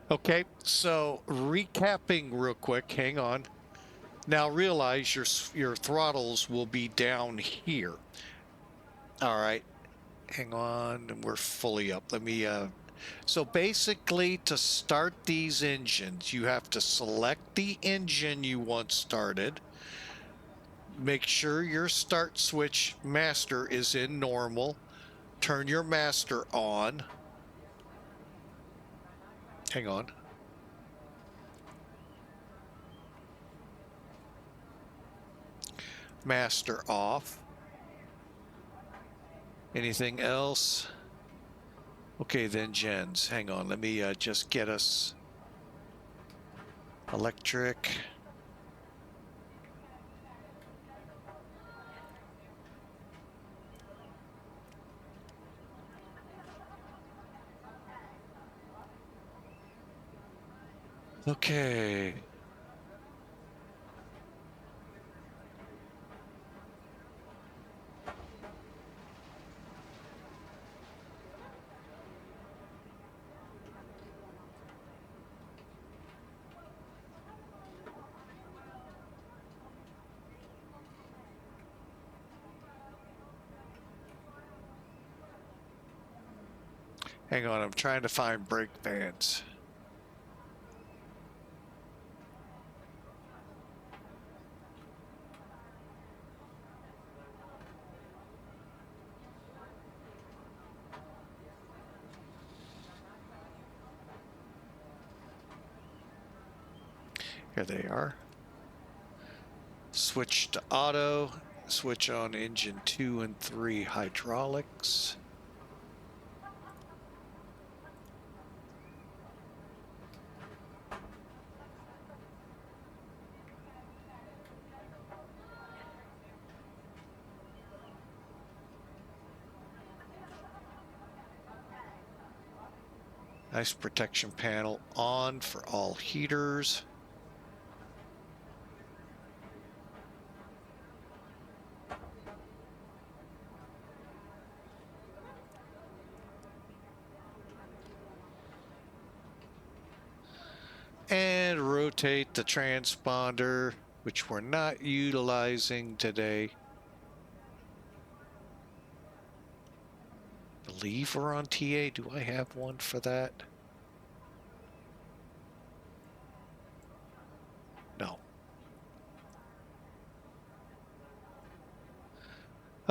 Okay, so recapping real quick, hang on. Now realize your throttles will be down here. All right, hang on, we're fully up. Let me, so basically to start these engines, you have to select the engine you want started. Make sure your start switch master is in normal. Turn your master on. Hang on. Master off. Anything else? Okay, then gens. Hang on. Let me just get us electric. Okay. Hang on, I'm trying to find brake pads. Here they are. Switch to auto. Switch on engine 2 and 3 hydraulics. Ice protection panel on for all heaters. And rotate the transponder, which we're not utilizing today. Lever on TA, do I have one for that? No.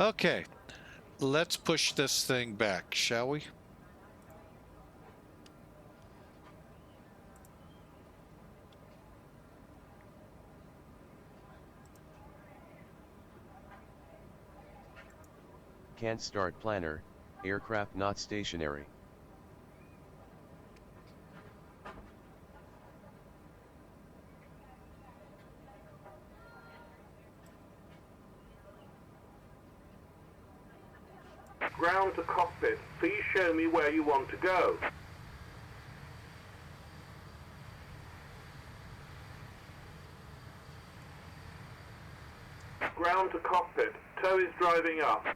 Okay, let's push this thing back, shall we? Can't start planner, aircraft not stationary. Ground to cockpit, please show me where you want to go. Ground to cockpit, tow is driving up.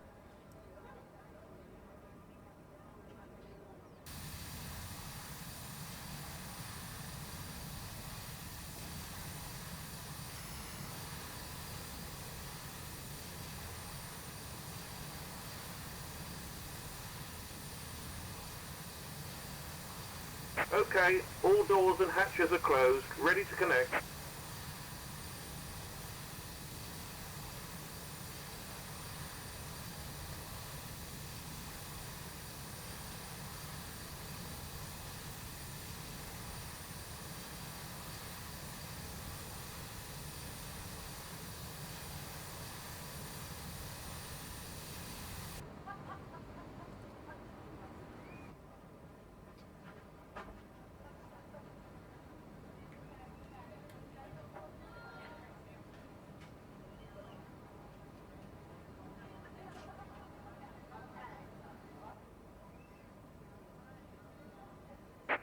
Okay, all doors and hatches are closed, ready to connect.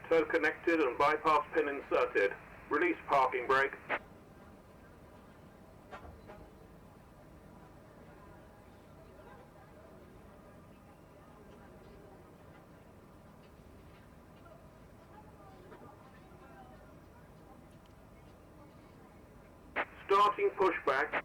Tow connected and bypass pin inserted. Release parking brake. Starting pushback.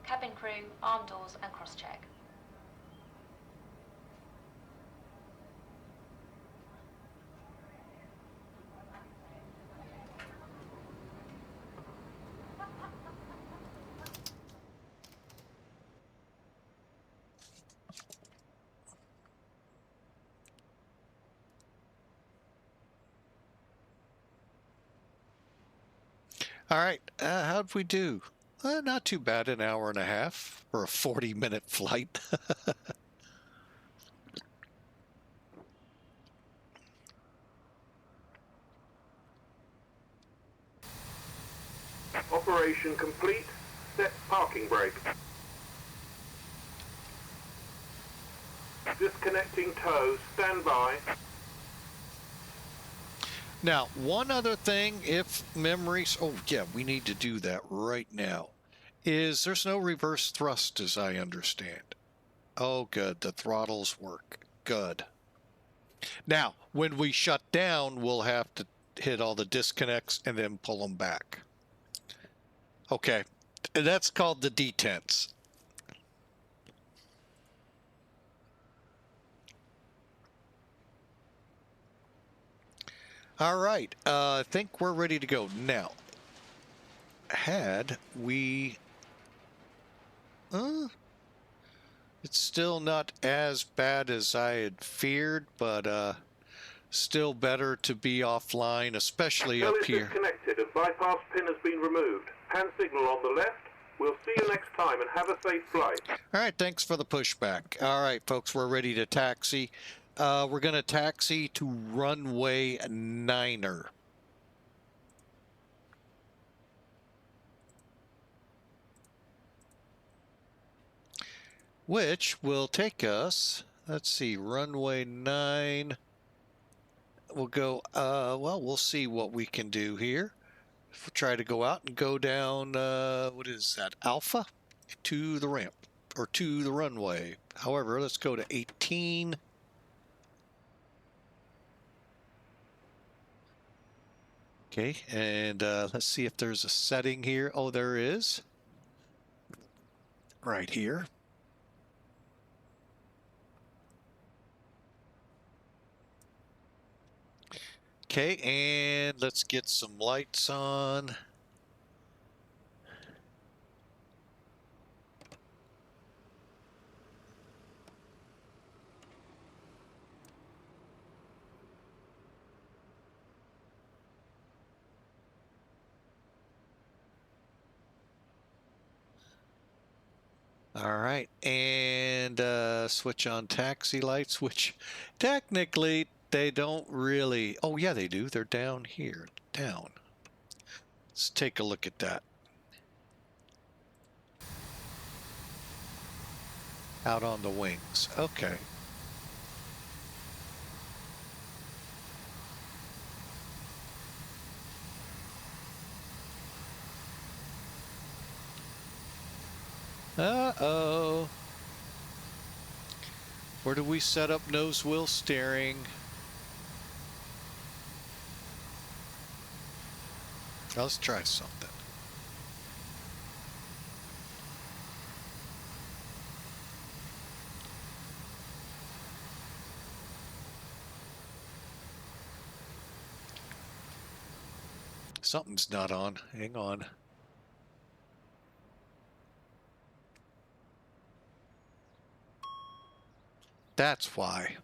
Cabin crew, arm doors and cross-check. All right, how'd we do? Not too bad, an hour and a half for a 40-minute flight. Operation complete. Set parking brake. Disconnecting tow. Stand by. Now, one other thing, if memories, oh yeah, we need to do that right now, is there's no reverse thrust as I understand. Oh, good, the throttles work. Good. Now, when we shut down, we'll have to hit all the disconnects and then pull them back. Okay, that's called the detents. All right, I think we're ready to go. Now, had we... it's still not as bad as I had feared, but still better to be offline, especially Tail up is here. disconnected and bypass pin has been removed. Hand signal on the left. We'll see you next time and have a safe flight. All right, thanks for the pushback. All right, folks, we're ready to taxi. We're going to taxi to runway 9er. Which will take us, let's see, runway 9. We'll go, well, we'll see what we can do here. We'll try to go out and go down, what is that, Alpha? To the ramp, or to the runway. However, let's go to 18. Okay, and let's see if there's a setting here. Oh, there is. Right here. Okay, and let's get some lights on. All right, and switch on taxi lights, which technically they don't really, oh yeah, they do. They're down here, down. Let's take a look at that. Out on the wings, okay. Uh-oh. Where do we set up nose wheel steering? Let's try something. Something's not on. Hang on. That's why.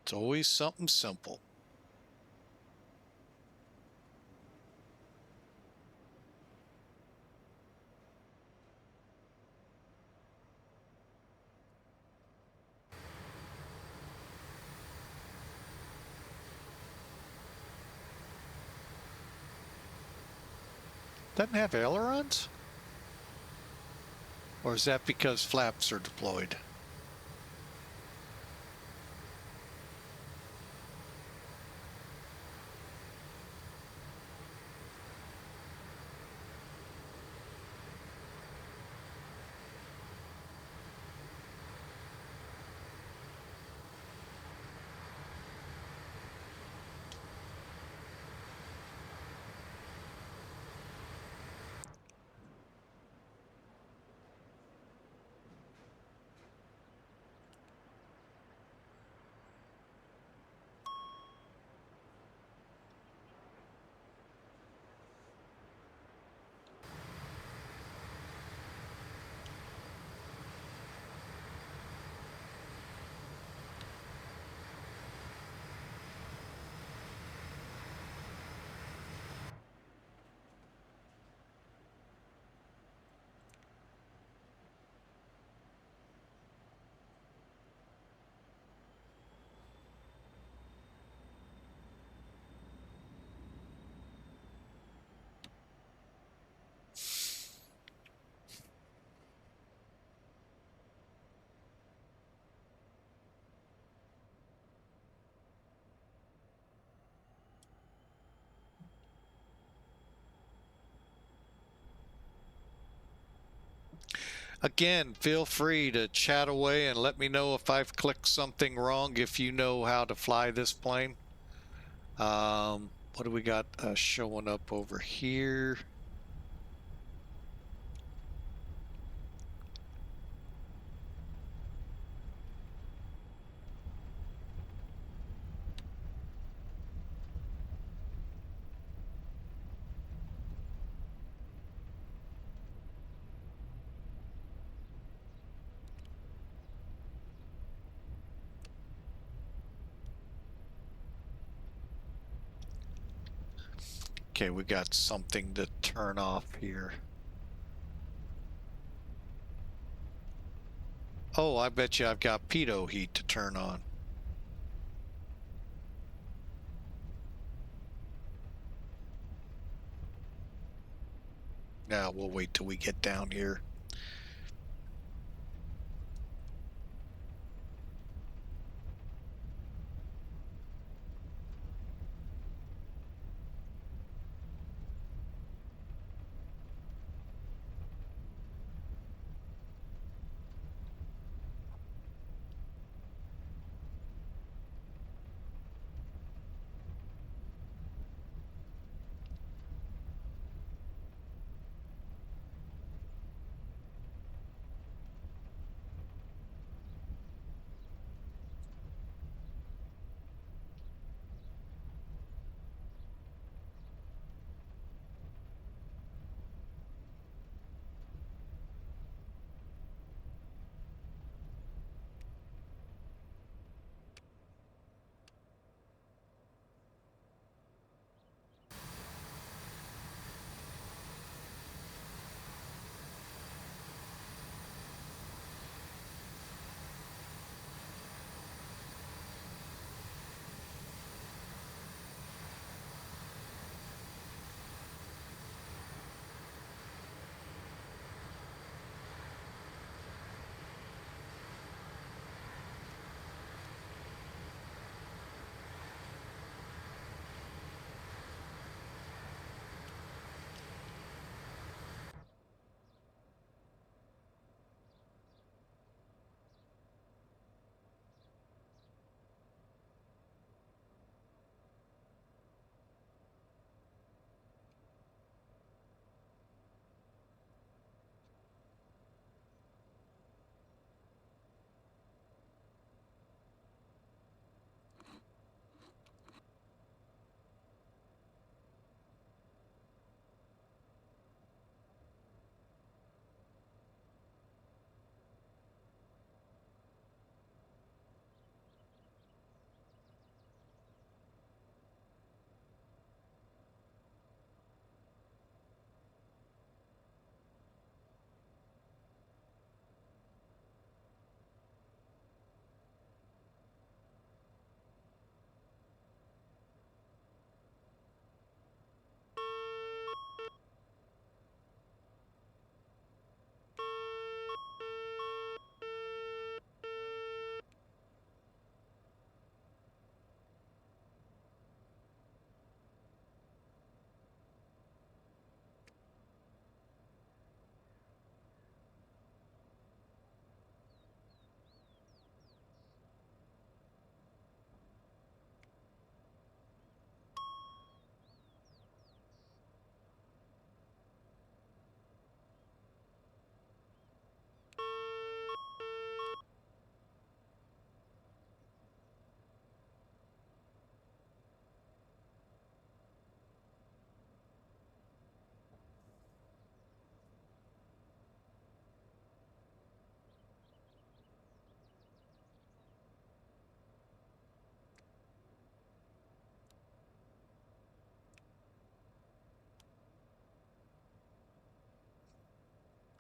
It's always something simple. Doesn't have ailerons? Or is that because flaps are deployed? Again, feel free to chat away and let me know if I've clicked something wrong, if you know how to fly this plane. What do we got showing up over here? Okay, we got something to turn off here. Oh, I bet you I've got pitot heat to turn on. Now we'll wait till we get down here.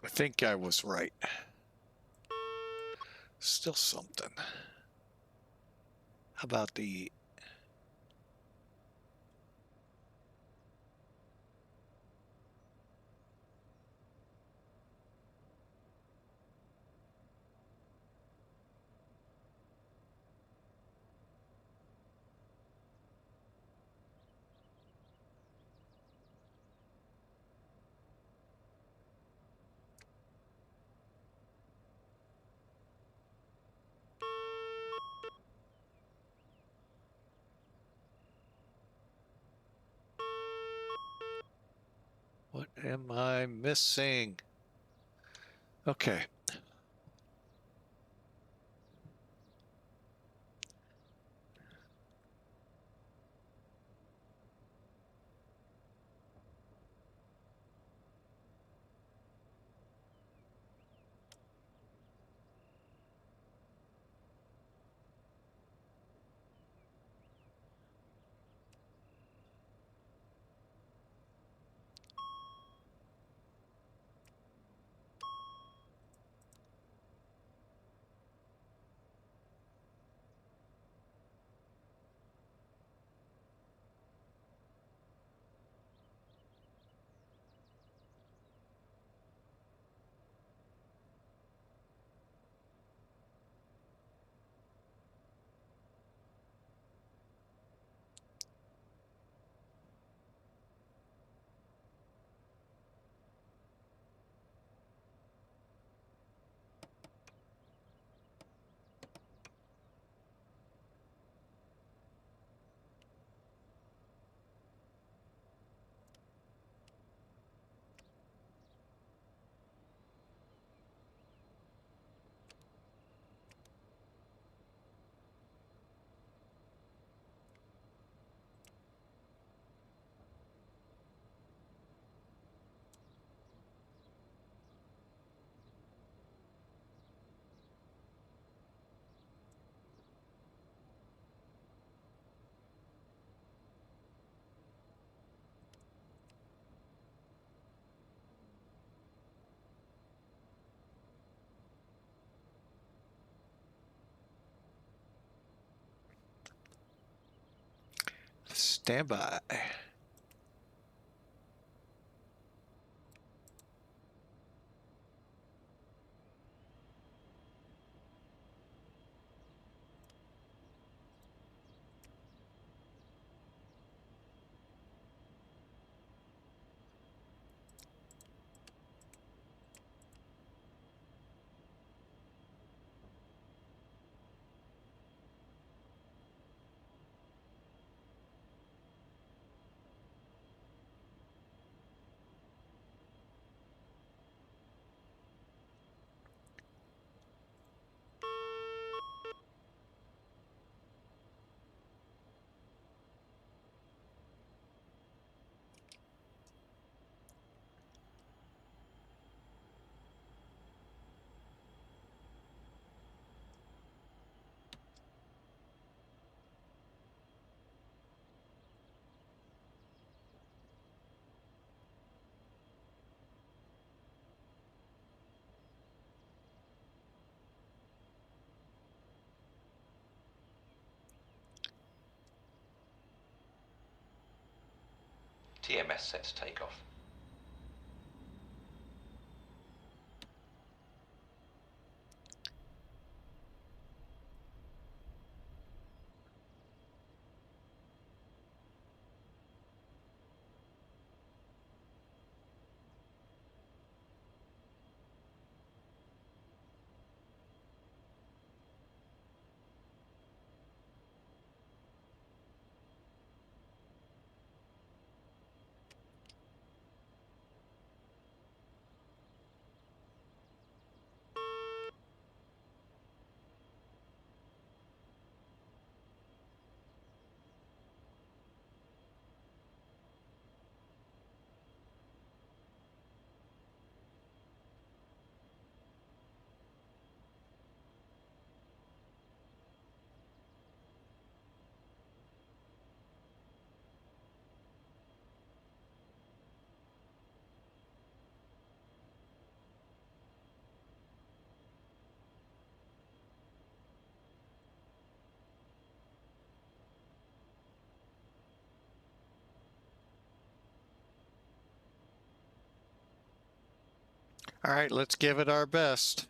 I think I was right. Still something. How about the... What am I missing? Okay. Stand by. TMS set to take off. All right, let's give it our best.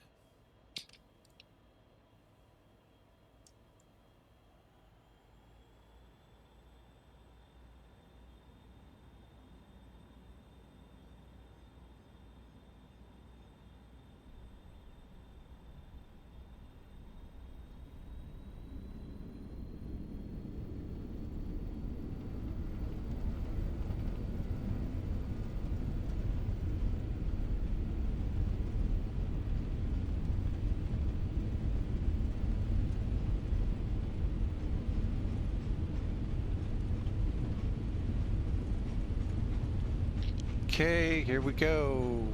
Okay, here we go.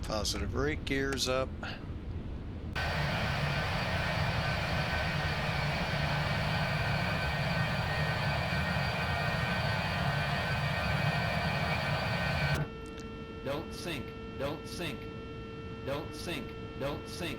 Positive brake gears up. Don't sink, don't sink, don't sink, don't sink.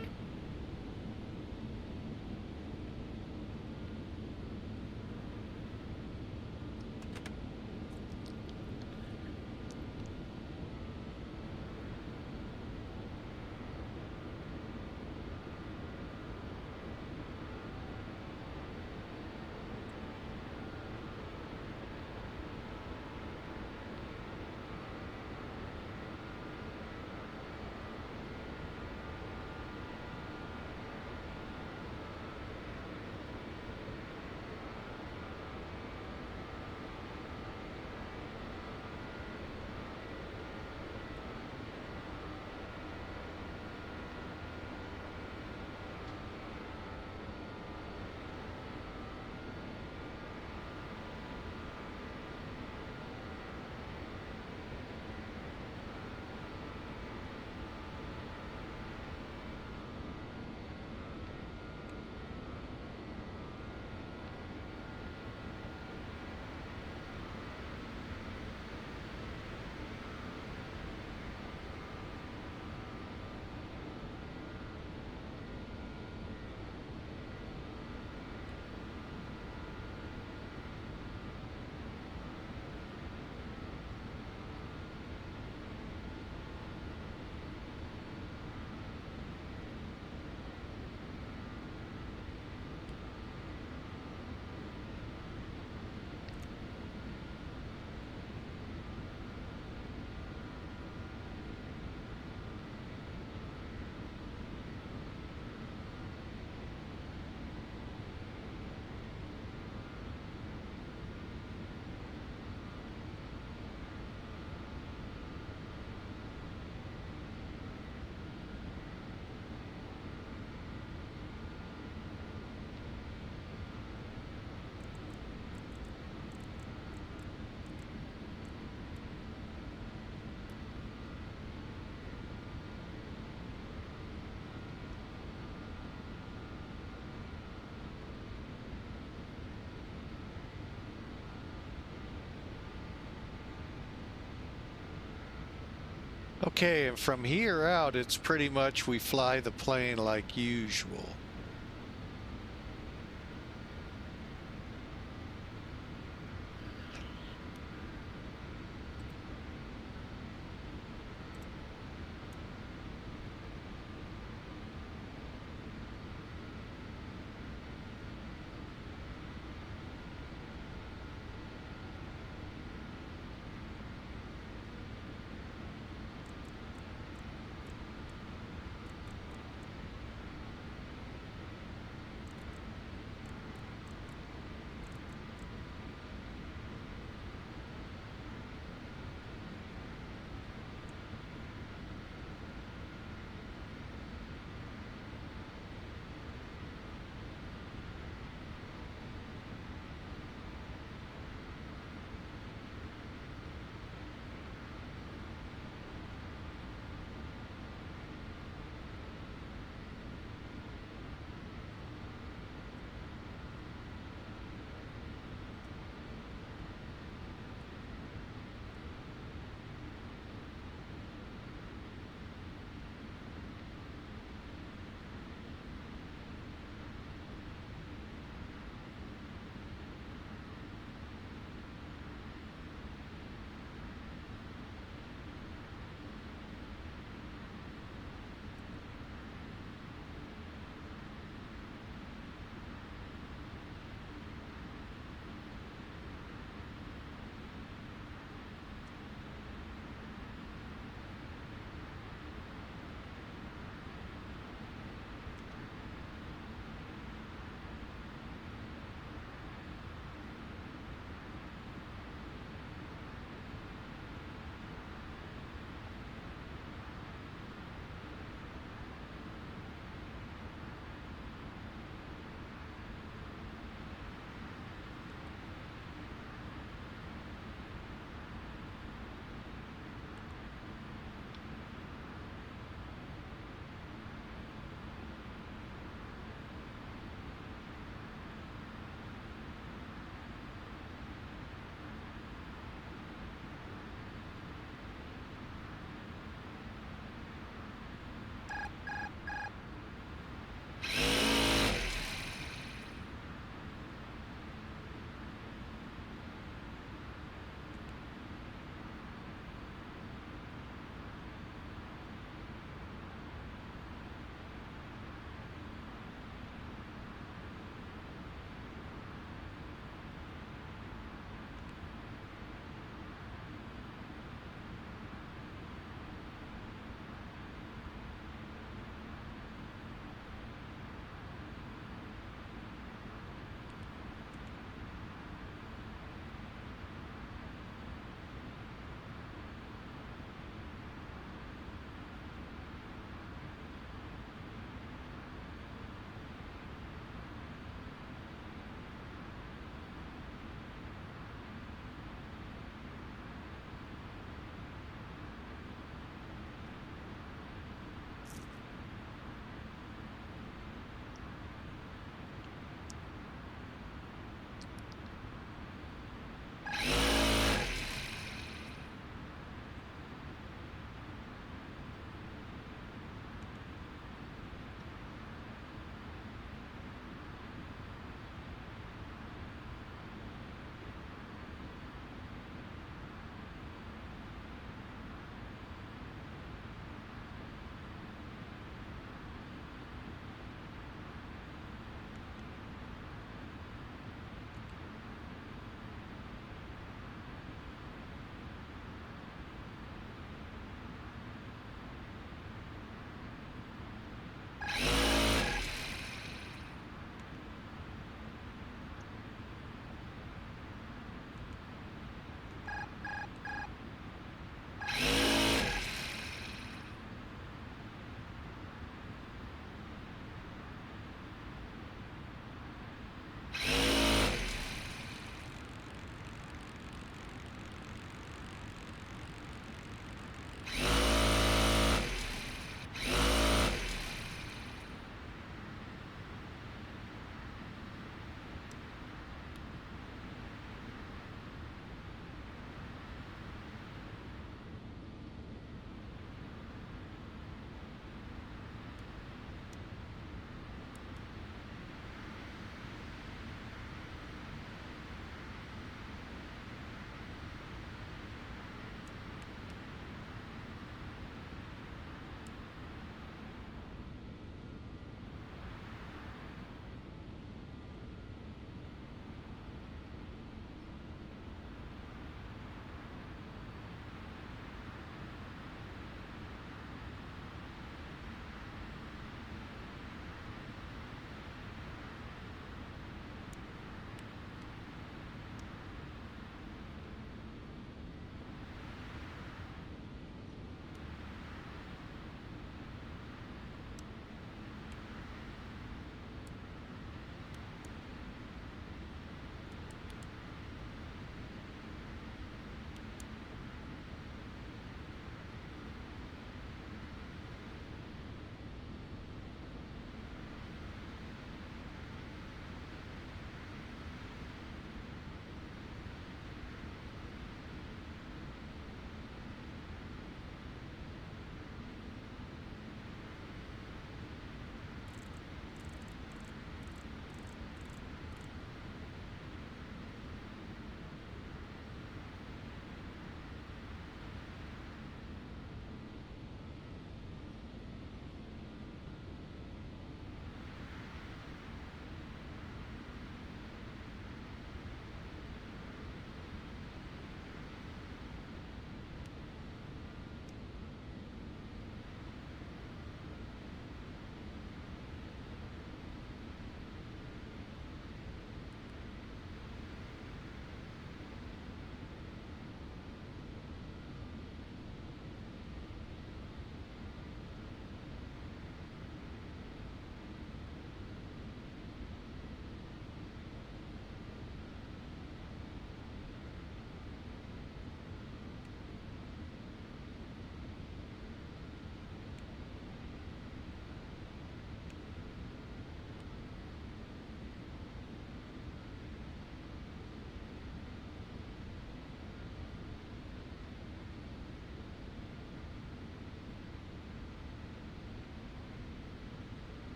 Okay, and from here out, it's pretty much we fly the plane like usual.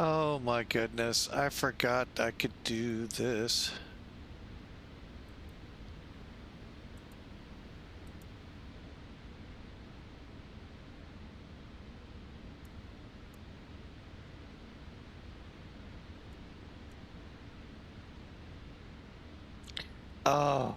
Oh my goodness, I forgot I could do this. Oh.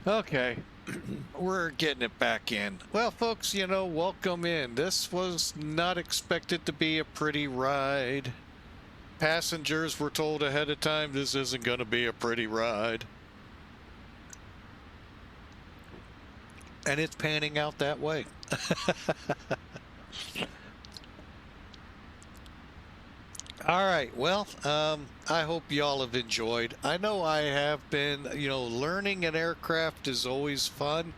Okay, we're getting it back in. Well, folks, you know, welcome in. This was not expected to be a pretty ride. Passengers were told ahead of time this isn't going to be a pretty ride. And it's panning out that way. All right, well, I hope y'all have enjoyed. I know I have been. You know, learning an aircraft is always fun.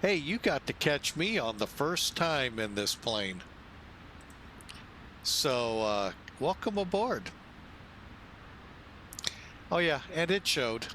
Hey, you got to catch me on the first time in this plane. So, welcome aboard. Oh yeah, and it showed.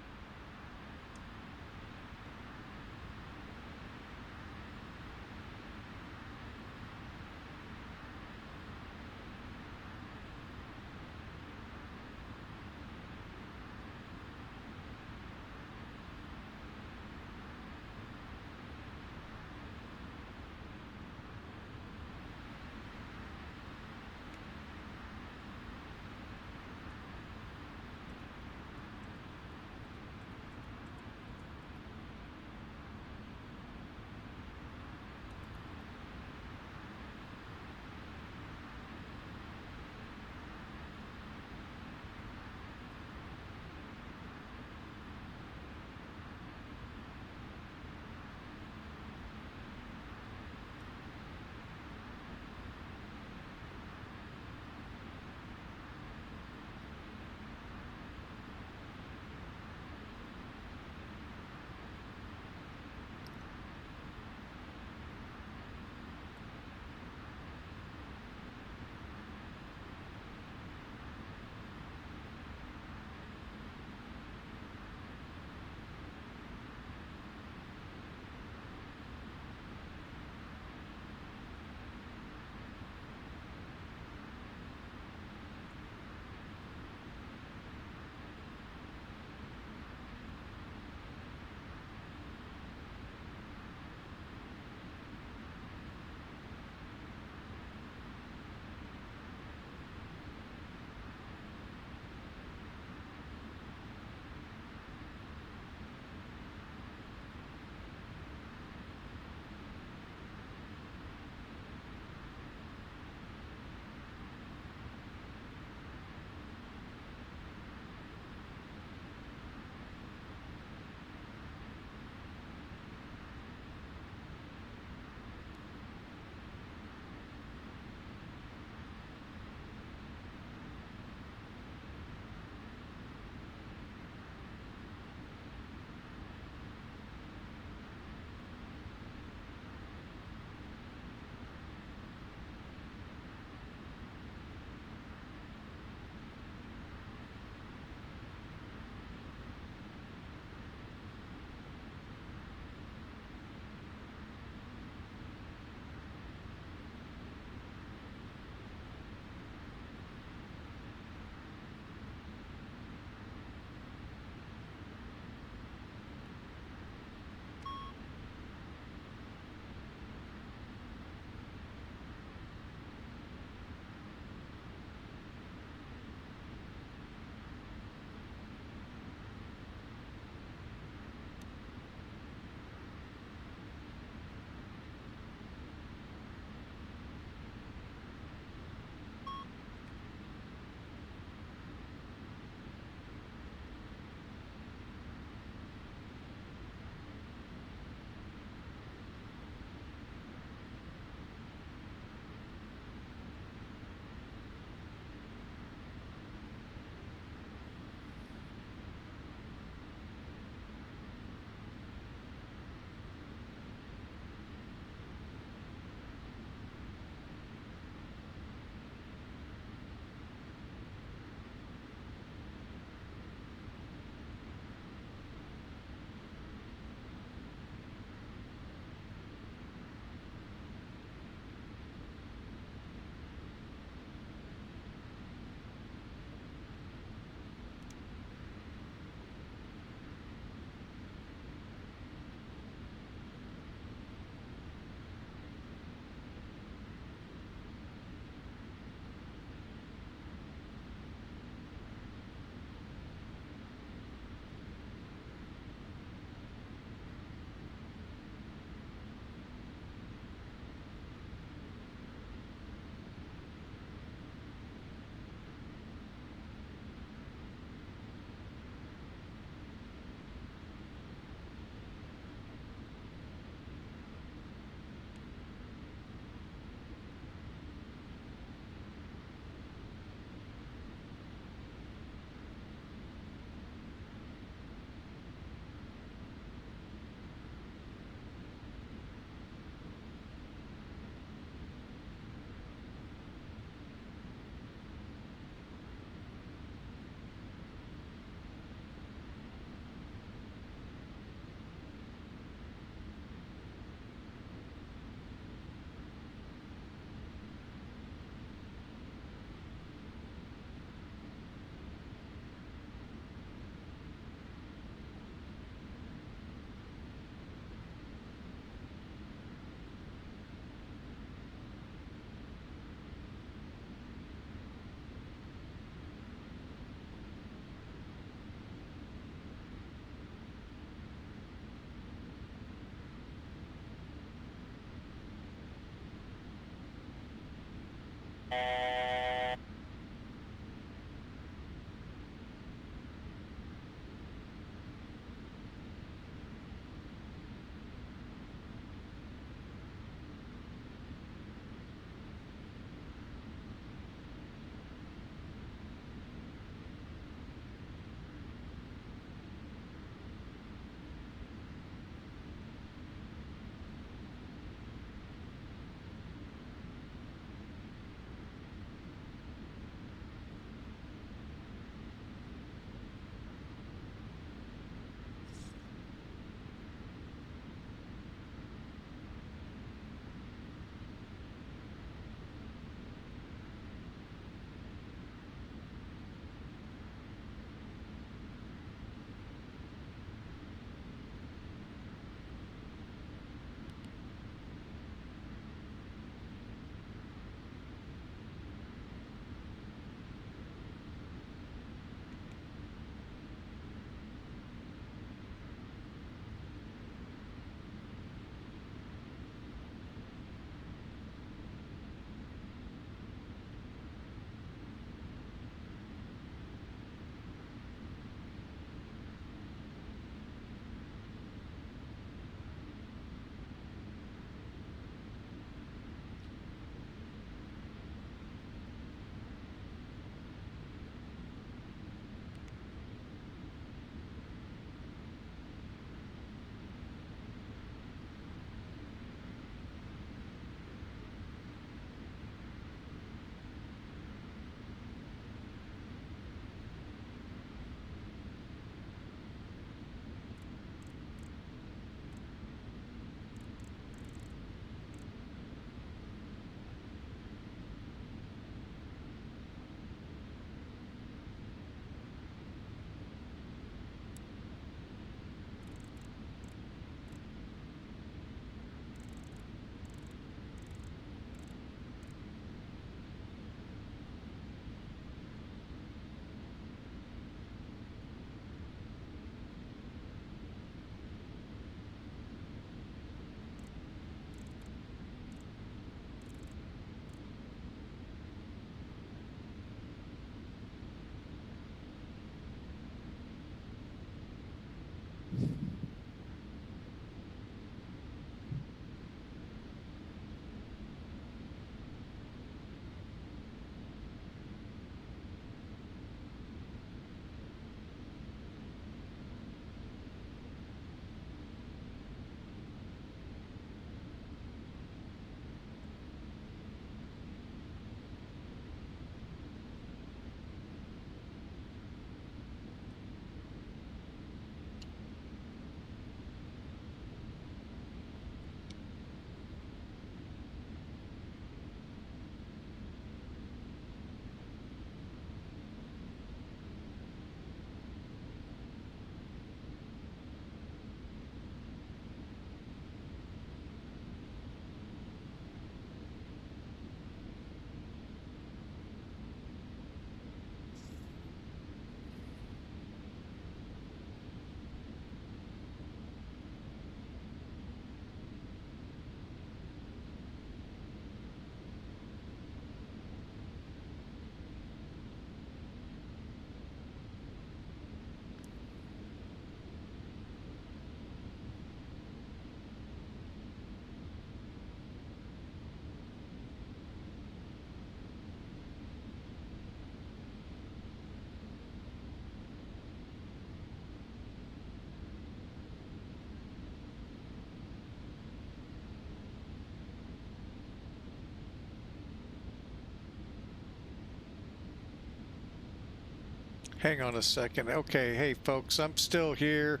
Hang on a second. Okay, hey folks, I'm still here.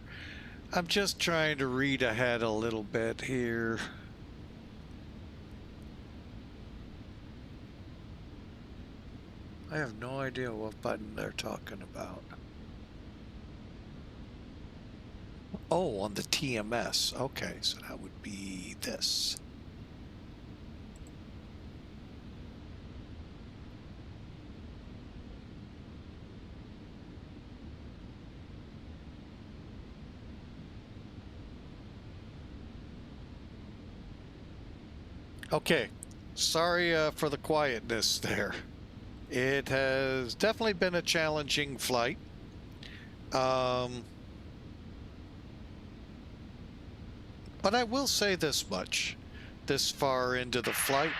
I'm just trying to read ahead a little bit here. I have no idea what button they're talking about. Oh, on the TMS. Okay, so that would be this. Okay, Sorry for the quietness there. It has definitely been a challenging flight. But I will say this much. This far into the flight,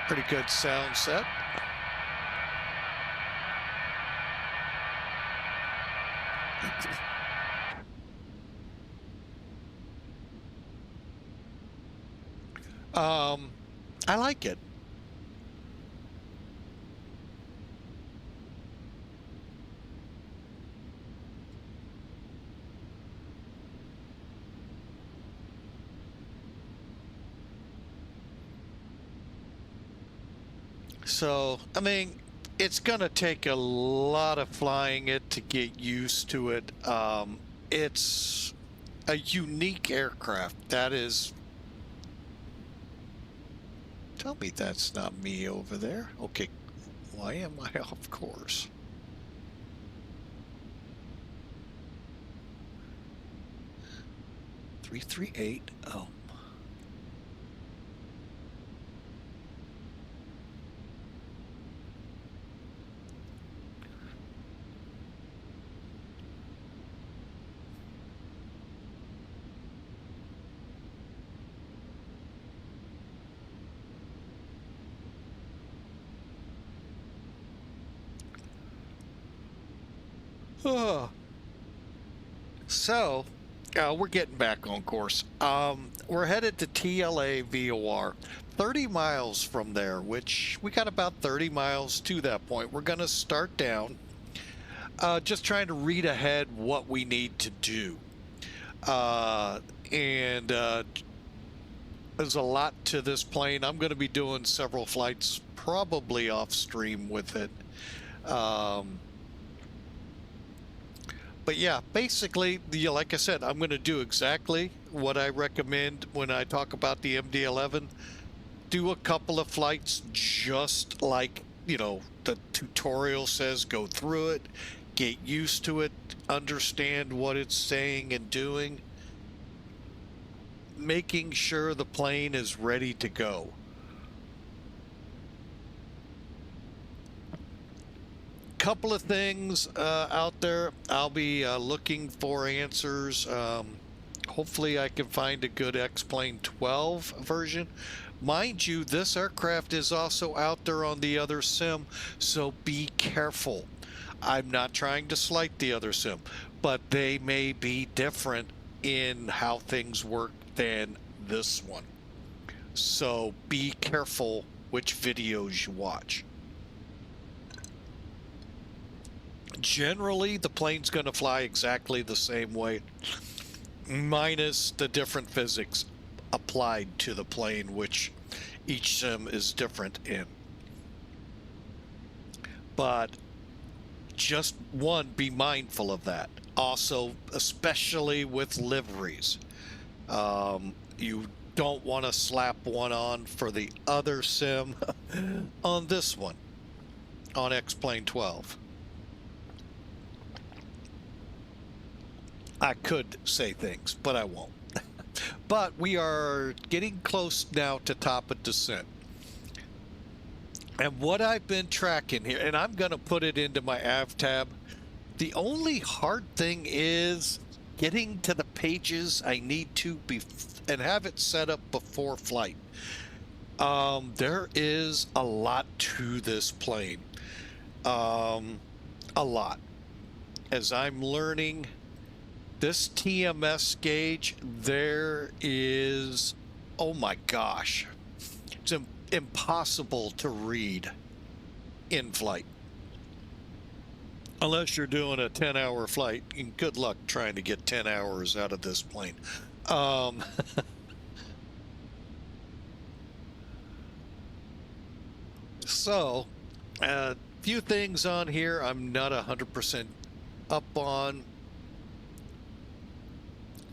pretty good sound set. I like it. So, I mean, it's going to take a lot of flying it to get used to it. It's a unique aircraft. That is... Tell me that's not me over there. Okay, why am I off course? $338. Oh. Oh. So, we're getting back on course. We're headed to TLA VOR, 30 miles from there, which we got about 30 miles to that point. We're going to start down, just trying to read ahead what we need to do. There's a lot to this plane. I'm going to be doing several flights, probably off stream with it. But yeah, basically, like I said, I'm going to do exactly what I recommend when I talk about the MD-11. Do a couple of flights just like, you know, the tutorial says, go through it, get used to it, understand what it's saying and doing, making sure the plane is ready to go. Couple of things out there. I'll be looking for answers. Hopefully I can find a good X-Plane 12 version. Mind you, this aircraft is also out there on the other sim, so be careful. I'm not trying to slight the other sim, but they may be different in how things work than this one. So be careful which videos you watch. Generally, the plane's going to fly exactly the same way, minus the different physics applied to the plane, which each sim is different in. But just one, be mindful of that. Also, especially with liveries, you don't want to slap one on for the other sim on this one, on X-Plane 12. I could say things, but I won't. But we are getting close now to top of descent. And what I've been tracking here, and I'm going to put it into my AV tab, the only hard thing is getting to the pages I need to be and have it set up before flight. There is a lot to this plane. A lot. As I'm learning this TMS gauge, there is, oh my gosh, it's impossible to read in flight. Unless you're doing a 10-hour flight, and good luck trying to get 10 hours out of this plane. So, a few things on here I'm not 100% up on.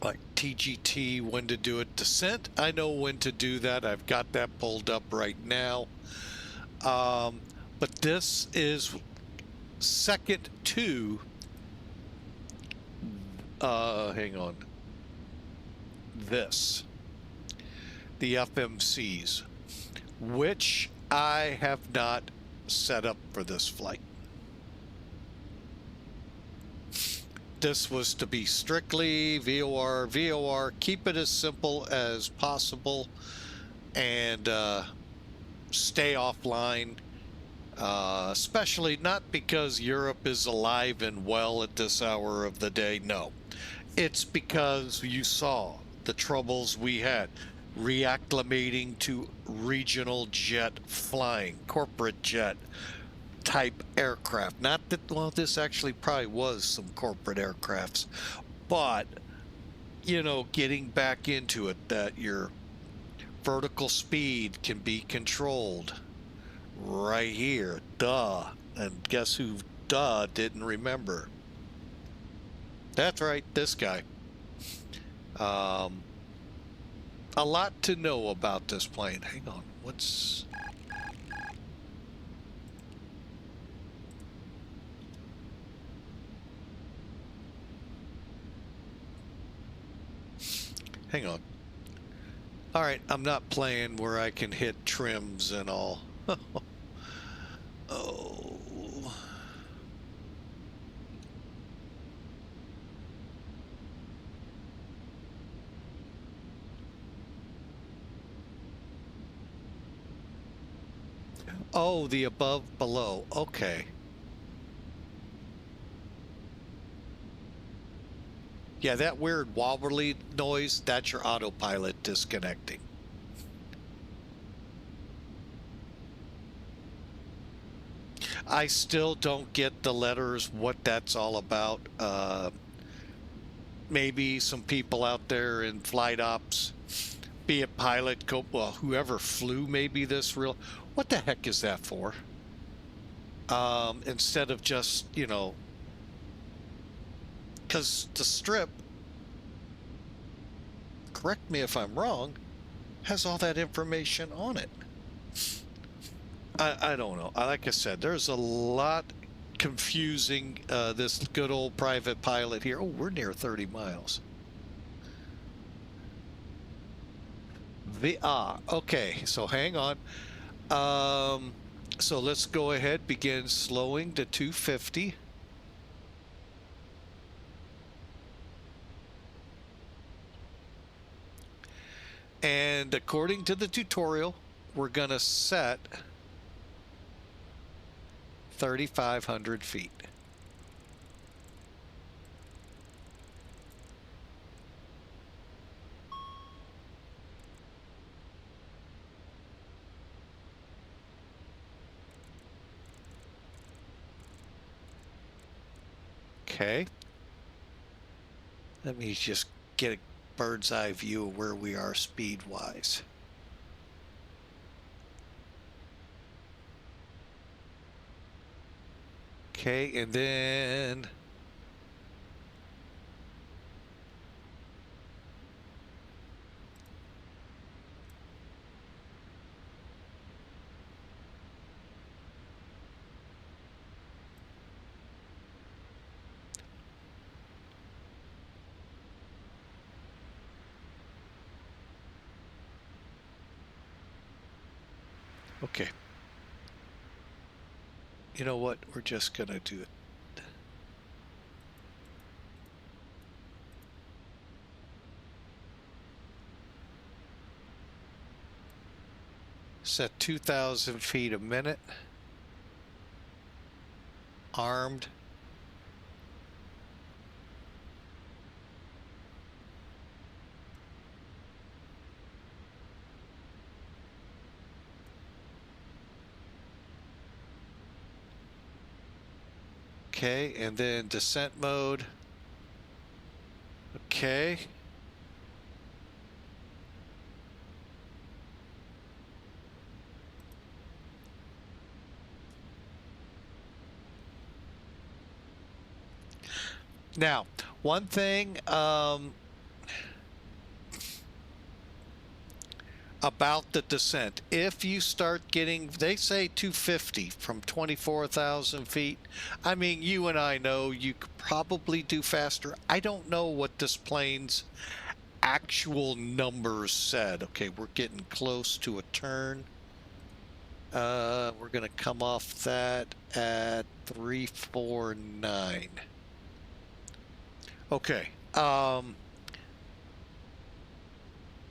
Like TGT, when to do it. Descent, I know when to do that. I've got that pulled up right now. But this is second to, hang on, this, the FMCs, which I have not set up for this flight. This was to be strictly VOR, keep it as simple as possible, and stay offline, especially not because Europe is alive and well at this hour of the day. No, it's because you saw the troubles we had reacclimating to regional jet flying, corporate jet type aircraft. Not that, well, this actually probably was some corporate aircrafts, but, you know, getting back into it, that your vertical speed can be controlled right here. Duh. And guess who didn't remember? That's right, this guy. A lot to know about this plane. Hang on, what's... Hang on. All right, I'm not playing where I can hit trims and all. Oh. Oh, the above, below. Okay. Yeah, that weird wobbly noise, that's your autopilot disconnecting. I still don't get the letters, what that's all about. Maybe some people out there in flight ops, be it pilot, well, whoever flew maybe this real... What the heck is that for? Instead of just, you know... Because the strip, correct me if I'm wrong, has all that information on it. I don't know. Like I said, there's a lot confusing this good old private pilot here. Oh, we're near 30 miles. Okay, so hang on. So let's go ahead, begin slowing to 250. And according to the tutorial, we're going to set 3,500 feet. Okay. Let me just get a bird's eye view of where we are speed-wise. Okay, and then okay. You know what? We're just gonna do it. Set 2,000 feet a minute. Armed. Okay, and then descent mode. Okay. Now, one thing about the descent, if you start getting, they say 250 from 24,000 feet. I mean, you and I know you could probably do faster. I don't know what this plane's actual numbers said. Okay, we're getting close to a turn. We're gonna come off that at 349. Okay.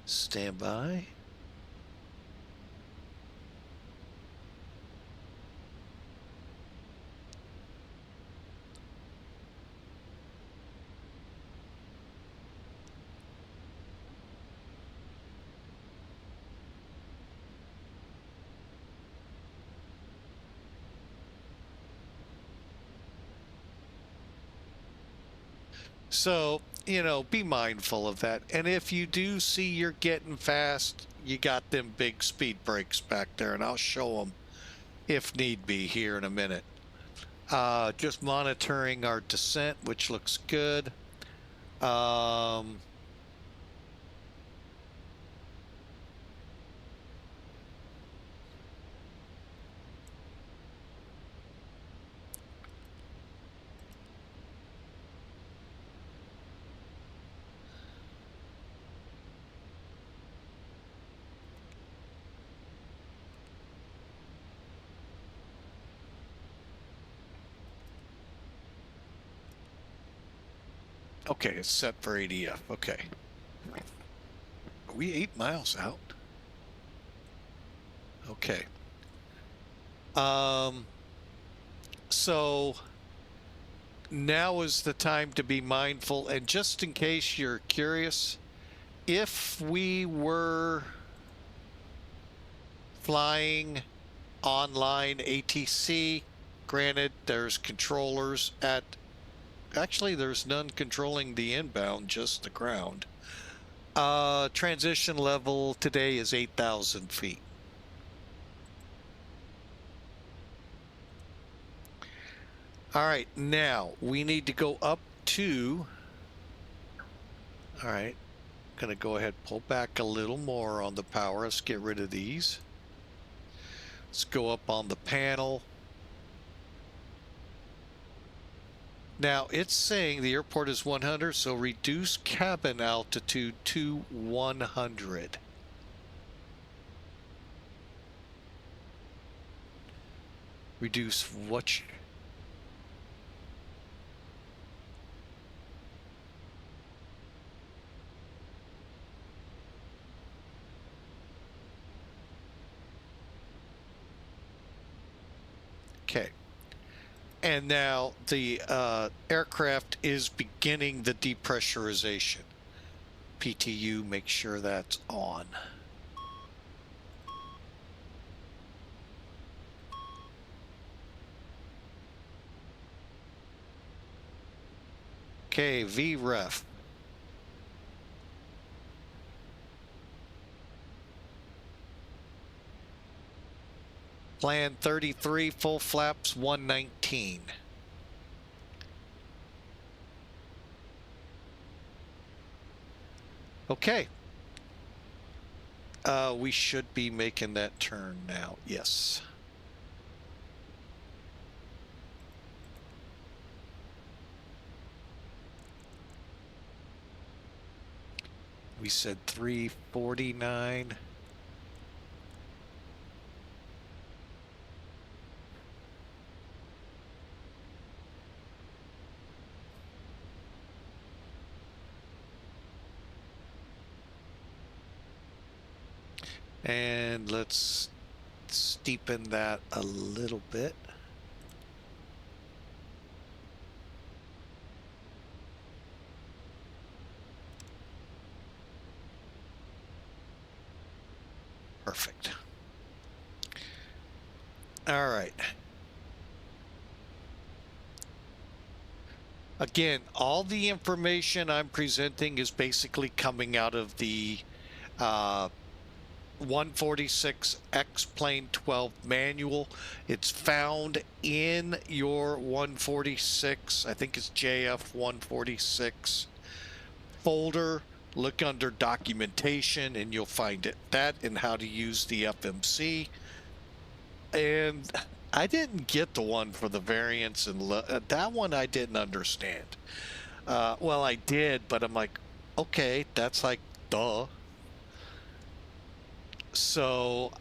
Stand by. So, you know, be mindful of that. And if you do see you're getting fast, you got them big speed brakes back there, and I'll show them if need be here in a minute. Just monitoring our descent, which looks good. Okay, it's set for ADF. Okay. Are we 8 miles out? Okay. So now is the time to be mindful. And just in case you're curious, if we were flying online ATC, granted there's controllers at, actually there's none controlling the inbound, just the ground. Transition level today is 8,000 feet. All right, now we need to go up to, all right, gonna go ahead, pull back a little more on the power. Let's get rid of these. Let's go up on the panel. Now it's saying the airport is 100, so reduce cabin altitude to 100. Reduce what? Okay. And now the aircraft is beginning the depressurization. PTU, make sure that's on. Okay, VREF. Plan 33, full flaps 119. Okay. We should be making that turn now. Yes. We said 349. And let's steepen that a little bit. Perfect. All right. Again, all the information I'm presenting is basically coming out of the 146 X-Plane 12 manual. It's found in your 146, I think it's JF 146 folder. Look under documentation and you'll find it. That and how to use the FMC. And I didn't get the one for the variance, and that one I didn't understand. Well, I did, but I'm like, Okay, that's like, duh. So,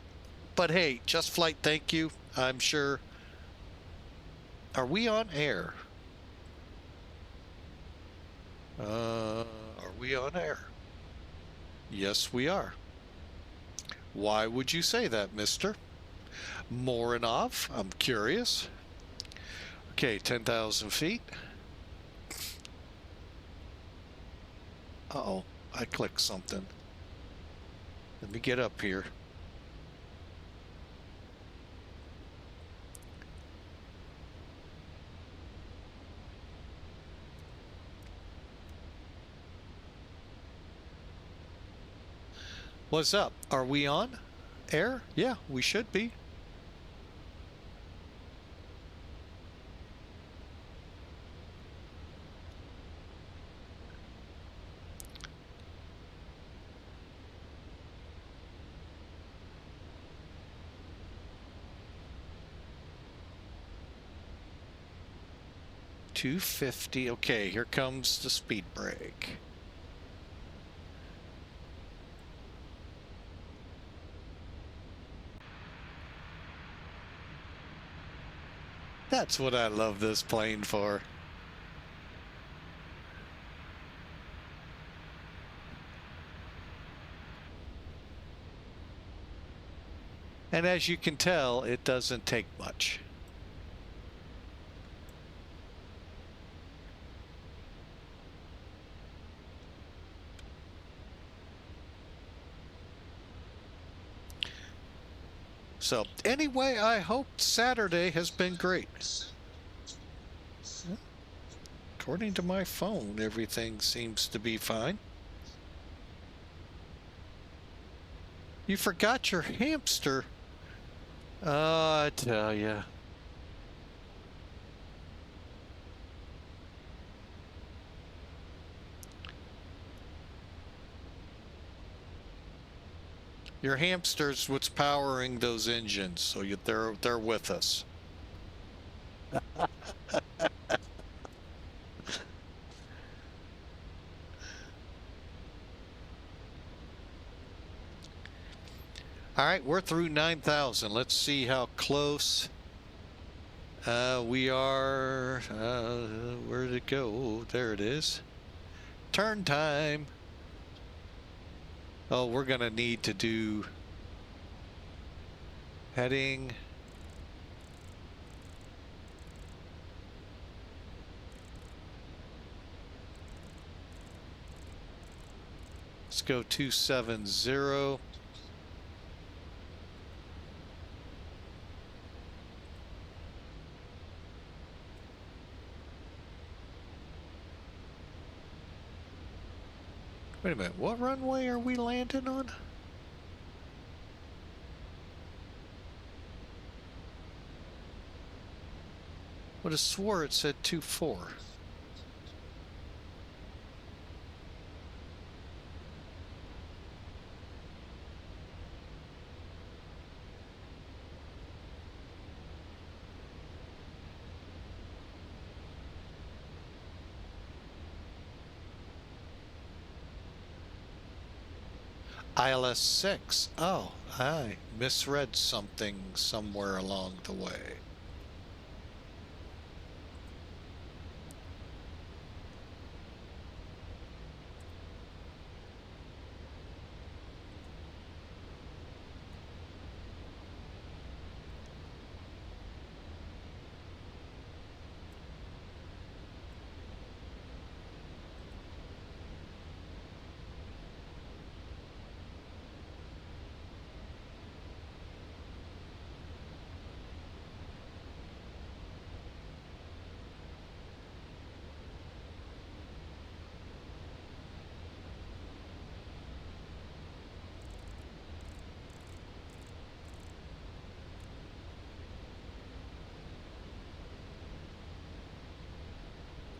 but hey, JustFlight, thank you. I'm sure. Are we on air? Are we on air? Yes, we are. Why would you say that, mister? Morinov, I'm curious. Okay, 10,000 feet. Uh-oh, I clicked something. Let me get up here. What's up? Are we on air? Yeah, we should be. $250. Okay, here comes the speed brake. That's what I love this plane for. And as you can tell, it doesn't take much. So anyway, I hope Saturday has been great. According to my phone, everything seems to be fine. You forgot your hamster. I tell ya. Your hamster's what's powering those engines, so they're with us. All right, we're through 9,000. Let's see how close we are. Where did it go? There it is. Turn time. Oh, we're gonna need to do heading. Let's go 270. Wait a minute, what runway are we landing on? Would have swore it said 24. ILS 6. Oh, I misread something somewhere along the way.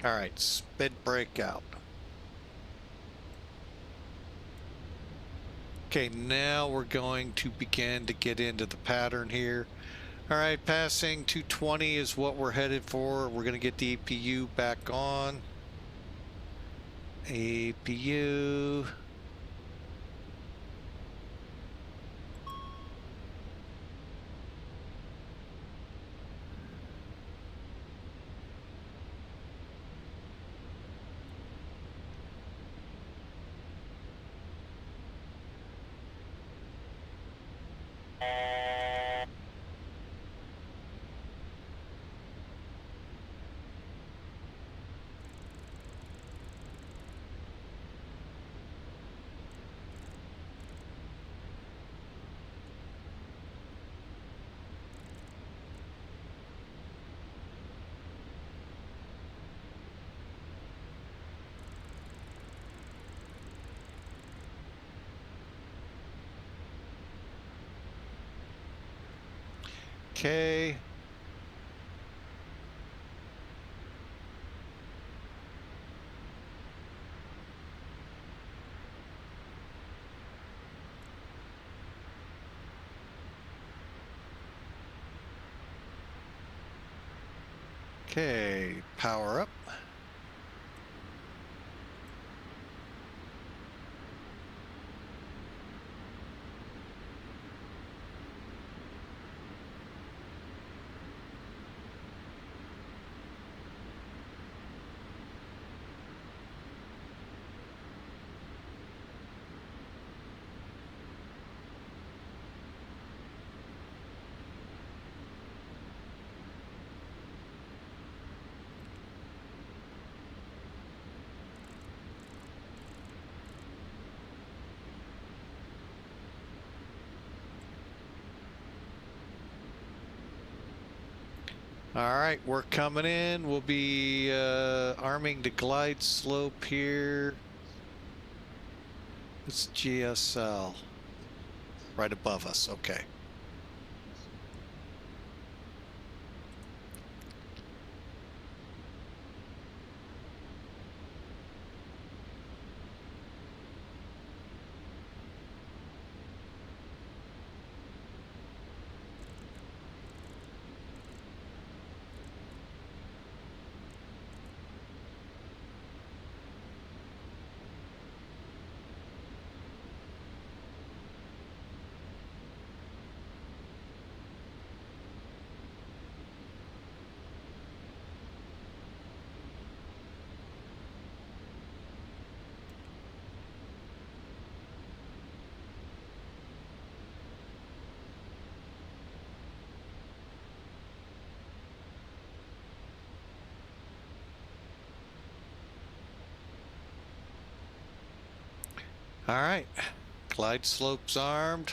All right, speed brake out. Okay, now we're going to begin to get into the pattern here. All right, passing 220 is what we're headed for. We're going to get the EPU back on. APU. Okay. Okay, power up. All right, we're coming in. We'll be arming the glide slope here. It's GSL right above us. Okay. All right, glide slopes armed.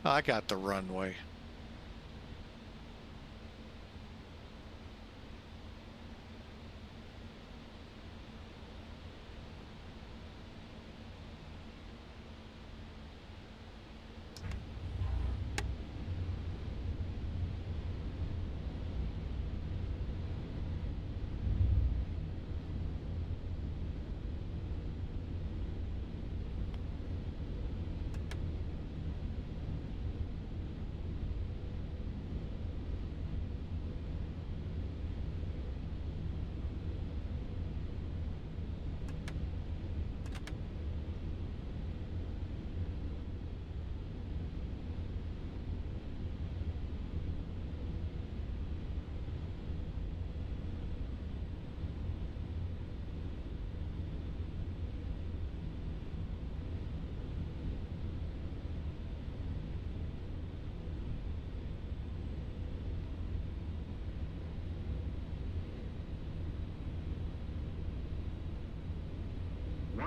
I got the runway.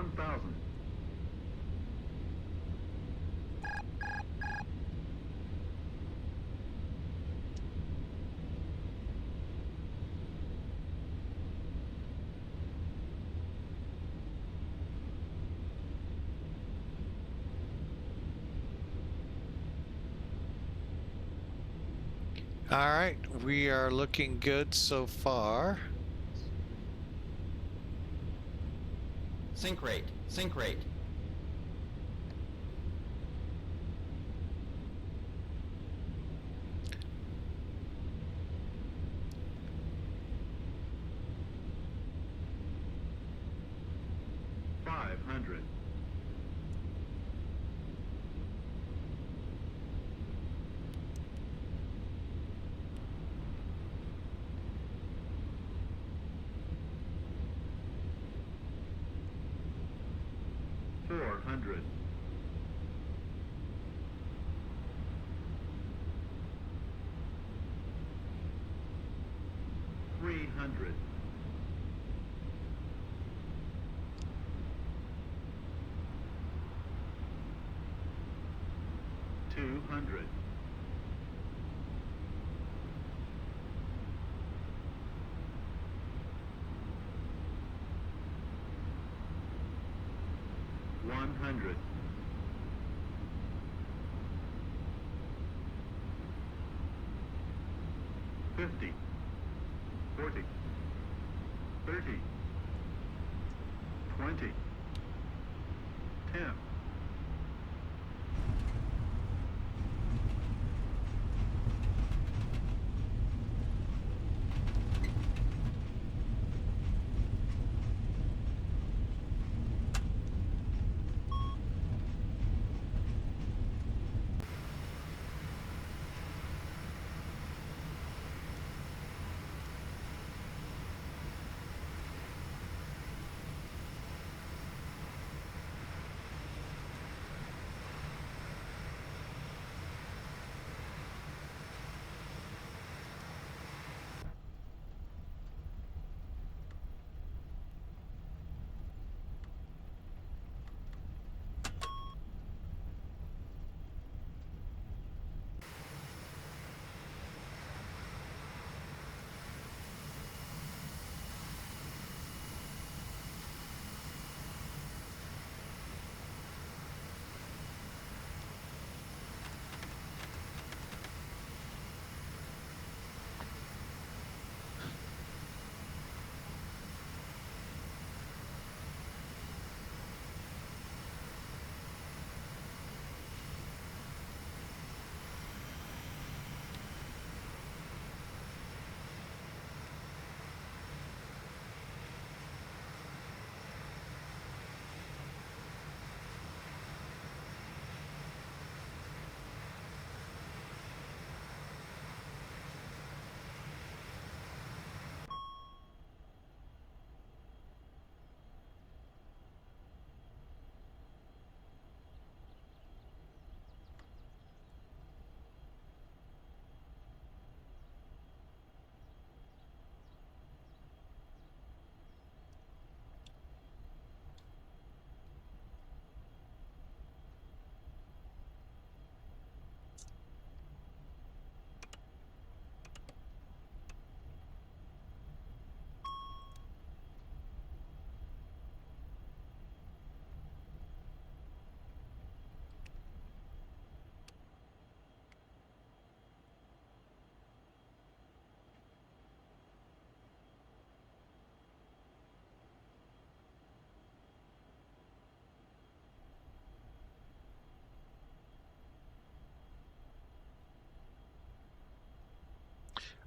1,000. All right, we are looking good so far. Sink rate. Sink rate. $500. $400. $300. $200. $100. $50. $40. $30. $20. $10.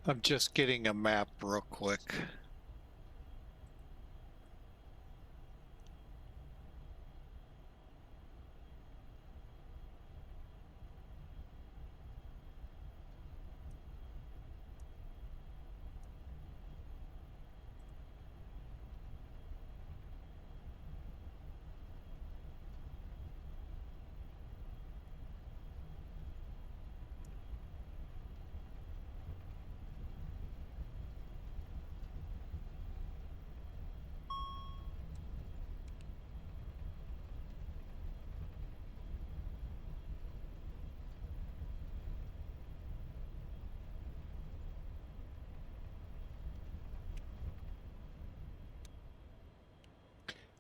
I'm just getting a map real quick.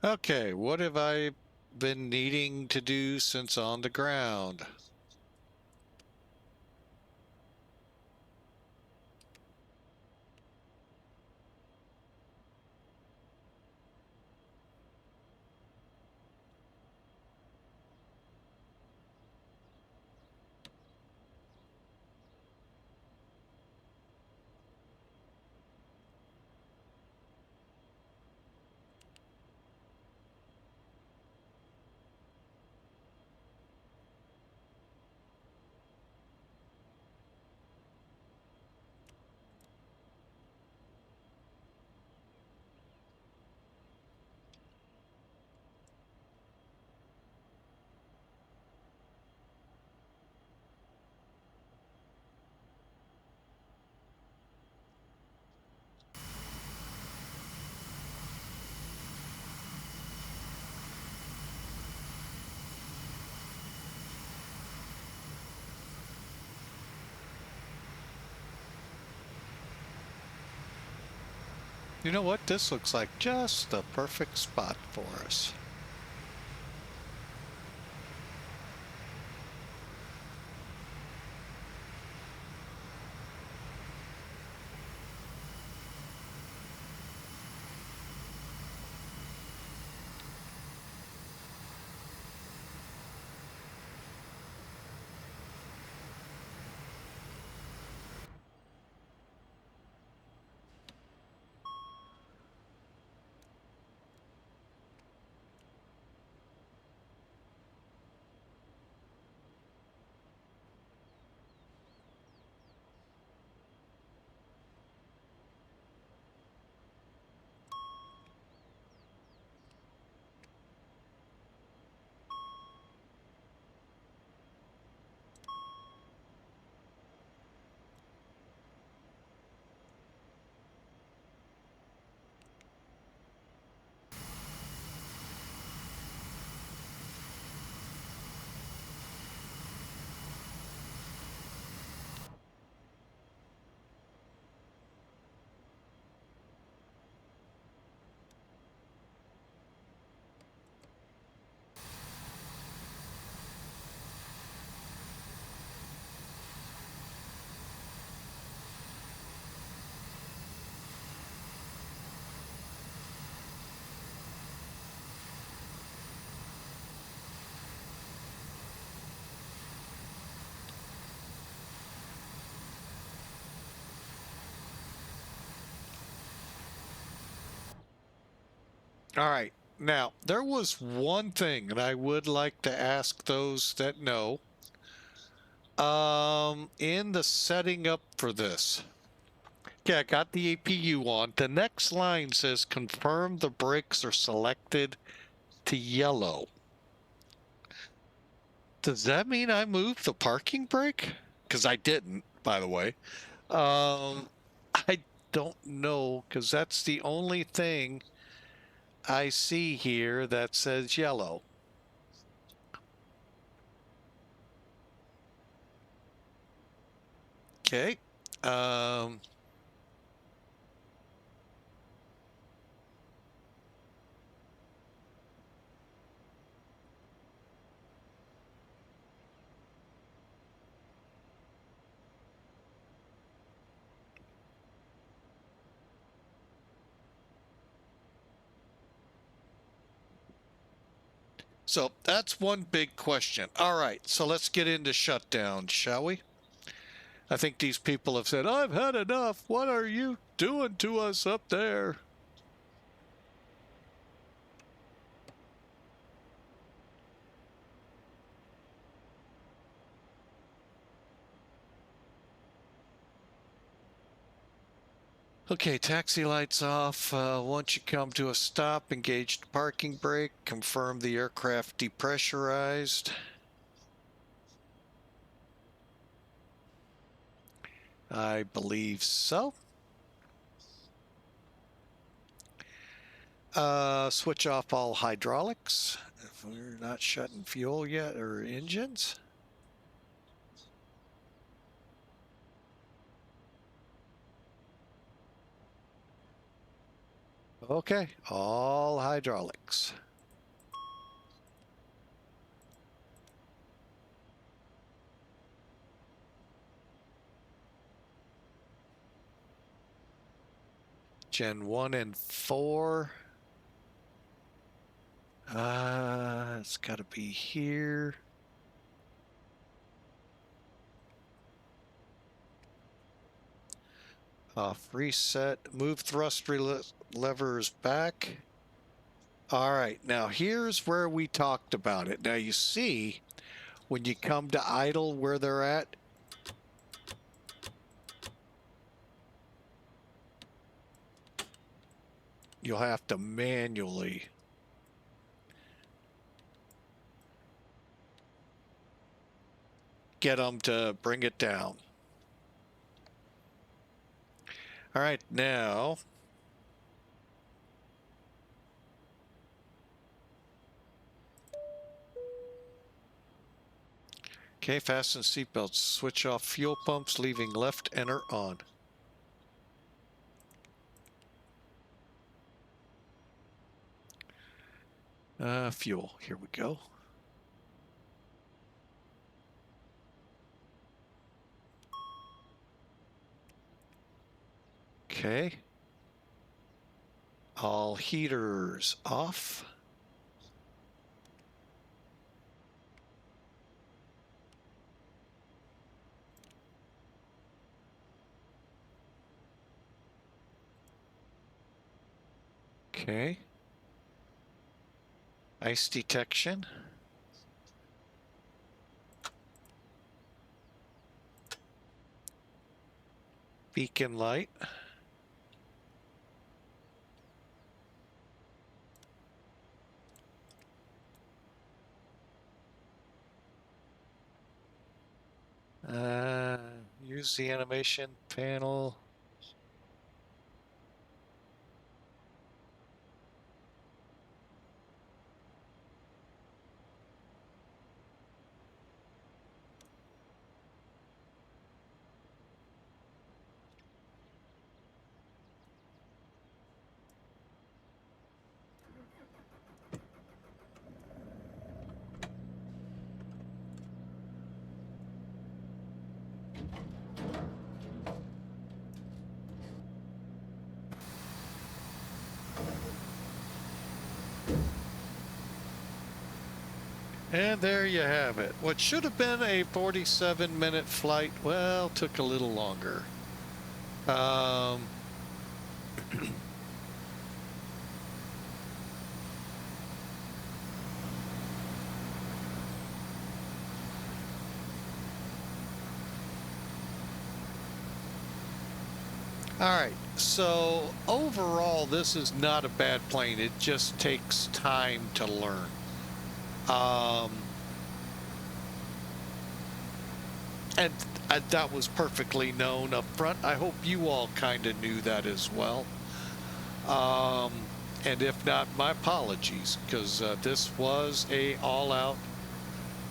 Okay, what have I been needing to do since on the ground? You know what? This looks like just the perfect spot for us. All right. Now, there was one thing, and I would like to ask those that know. In the setting up for this. Okay, I got the APU on. The next line says confirm the brakes are selected to yellow. Does that mean I moved the parking brake? Because I didn't, by the way. I don't know, because that's the only thing I see here that says yellow. Okay. So that's one big question. All right, so let's get into shutdown, shall we? I think these people have said, I've had enough. What are you doing to us up there? Okay, taxi lights off. Once you come to a stop, engage the parking brake. Confirm the aircraft depressurized. I believe so. Switch off all hydraulics. If we're not shutting fuel yet or engines. Okay, all hydraulics. Gen 1 and 4. It's got to be here. Off reset. Move thrust levers back. All right, now here's where we talked about it. Now you see when you come to idle where they're at. You'll have to manually get them to bring it down. All right, now okay, fasten seatbelts. Switch off fuel pumps, leaving left enter on. Fuel. Here we go. Okay. All heaters off. Okay. Ice detection. Beacon light. Use the animation panel. And there you have it. What should have been a 47-minute flight, well, took a little longer. All right, so overall, this is not a bad plane. It just takes time to learn. And that was perfectly known up front. I hope you all kind of knew that as well. And if not, my apologies, because this was a all-out,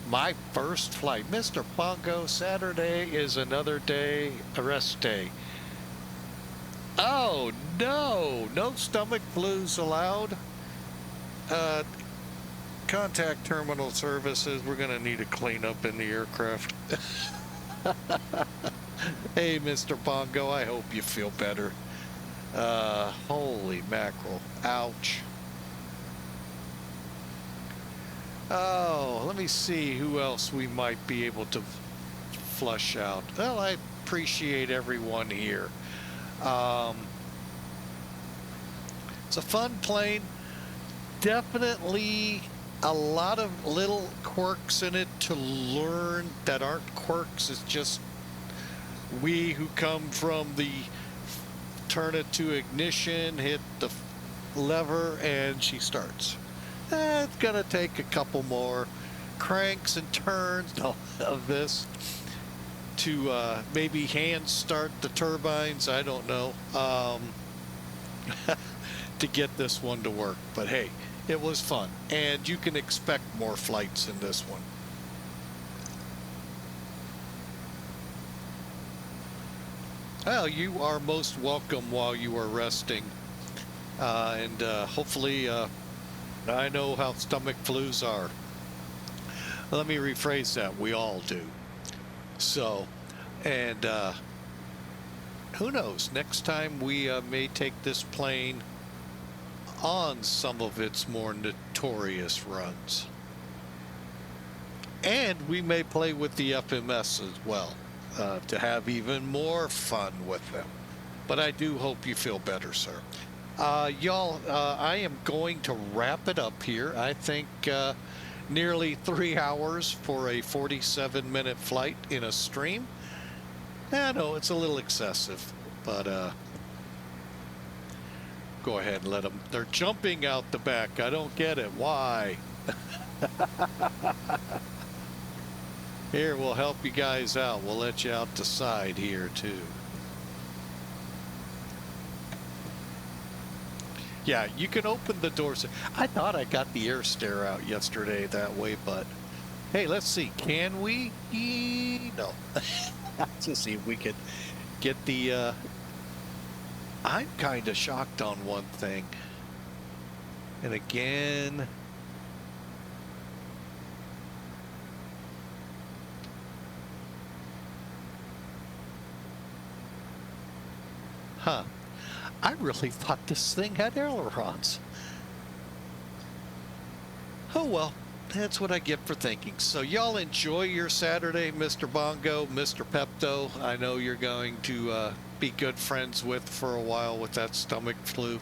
my first flight. Mr. Bongo, Saturday is another day, a rest day. Oh, no, no stomach blues allowed. Contact terminal services. We're going to need a cleanup in the aircraft. Hey, Mr. Bongo, I hope you feel better. Holy mackerel. Ouch. Oh, let me see who else we might be able to flush out. Well, I appreciate everyone here. It's a fun plane. Definitely a lot of little quirks in it to learn that aren't quirks. It's just we who come from the turn it to ignition, hit the lever, and she starts. It's gonna take a couple more cranks and turns of this to maybe hand start the turbines. I don't know, to get this one to work. But hey, it was fun, and you can expect more flights in this one. Well, you are most welcome while you are resting. and hopefully I know how stomach flus are. Let me rephrase that. We all do. So, and who knows? Next time we may take this plane on some of its more notorious runs. And we may play with the FMS as well to have even more fun with them. But I do hope you feel better, sir. Y'all, I am going to wrap it up here. I think nearly 3 hours for a 47-minute flight in a stream. I know it's a little excessive, but go ahead and let them. They're jumping out the back. I don't get it. Why? Here, we'll help you guys out. We'll let you out the side here, too. Yeah, you can open the doors. I thought I got the air stair out yesterday that way, but hey, let's see. Can we? No. Let's see if we could get the... I'm kind of shocked on one thing. And again... Huh. I really thought this thing had ailerons. Oh well, that's what I get for thinking. So y'all enjoy your Saturday, Mr. Bongo, Mr. Pepto. I know you're going to be good friends with for a while with that stomach flu.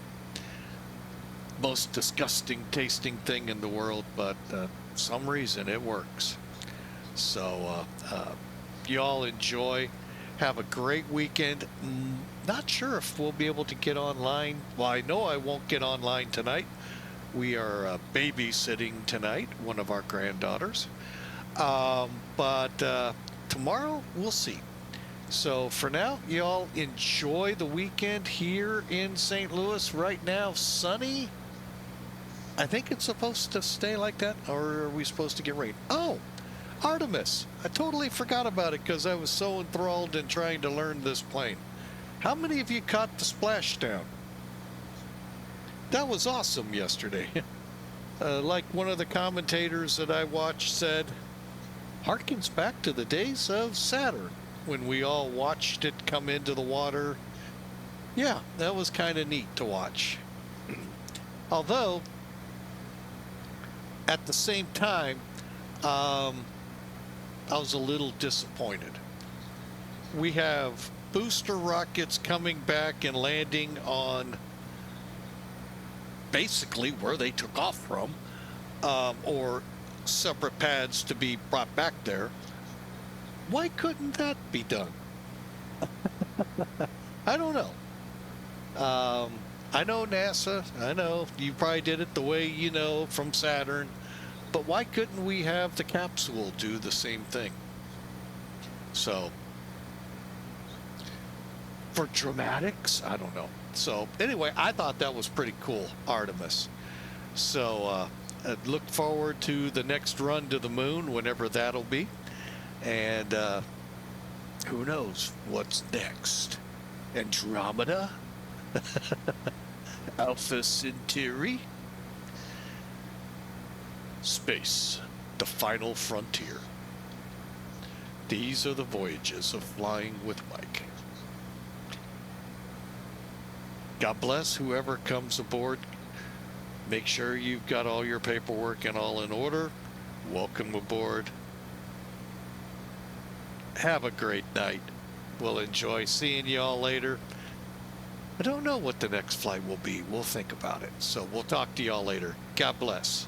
Most disgusting tasting thing in the world, but for some reason it works. So y'all enjoy. Have a great weekend. Not sure if we'll be able to get online. Well, I know I won't get online tonight. We are babysitting tonight, one of our granddaughters. But tomorrow, we'll see. So for now, y'all enjoy the weekend here in St. Louis. Right now, sunny. I think it's supposed to stay like that, or are we supposed to get rain? Oh! Artemis. I totally forgot about it because I was so enthralled in trying to learn this plane. How many of you caught the splashdown? That was awesome yesterday. Like one of the commentators that I watched said, harkens back to the days of Saturn when we all watched it come into the water. Yeah, that was kind of neat to watch. Although, at the same time, I was a little disappointed. We have booster rockets coming back and landing on basically where they took off from, or separate pads to be brought back there. Why couldn't that be done? I don't know. I know NASA, I know you probably did it the way you know from Saturn. But why couldn't we have the capsule do the same thing? So, for dramatics, I don't know. So, anyway, I thought that was pretty cool, Artemis. So, I look forward to the next run to the moon, whenever that'll be. And who knows what's next? Andromeda? Alpha Centauri? Space, the final frontier. These are the voyages of flying with Mike. God bless whoever comes aboard. Make sure you've got all your paperwork and all in order. Welcome aboard. Have a great night. We'll enjoy seeing y'all later. I don't know what the next flight will be. We'll think about it. So we'll talk to y'all later. God bless.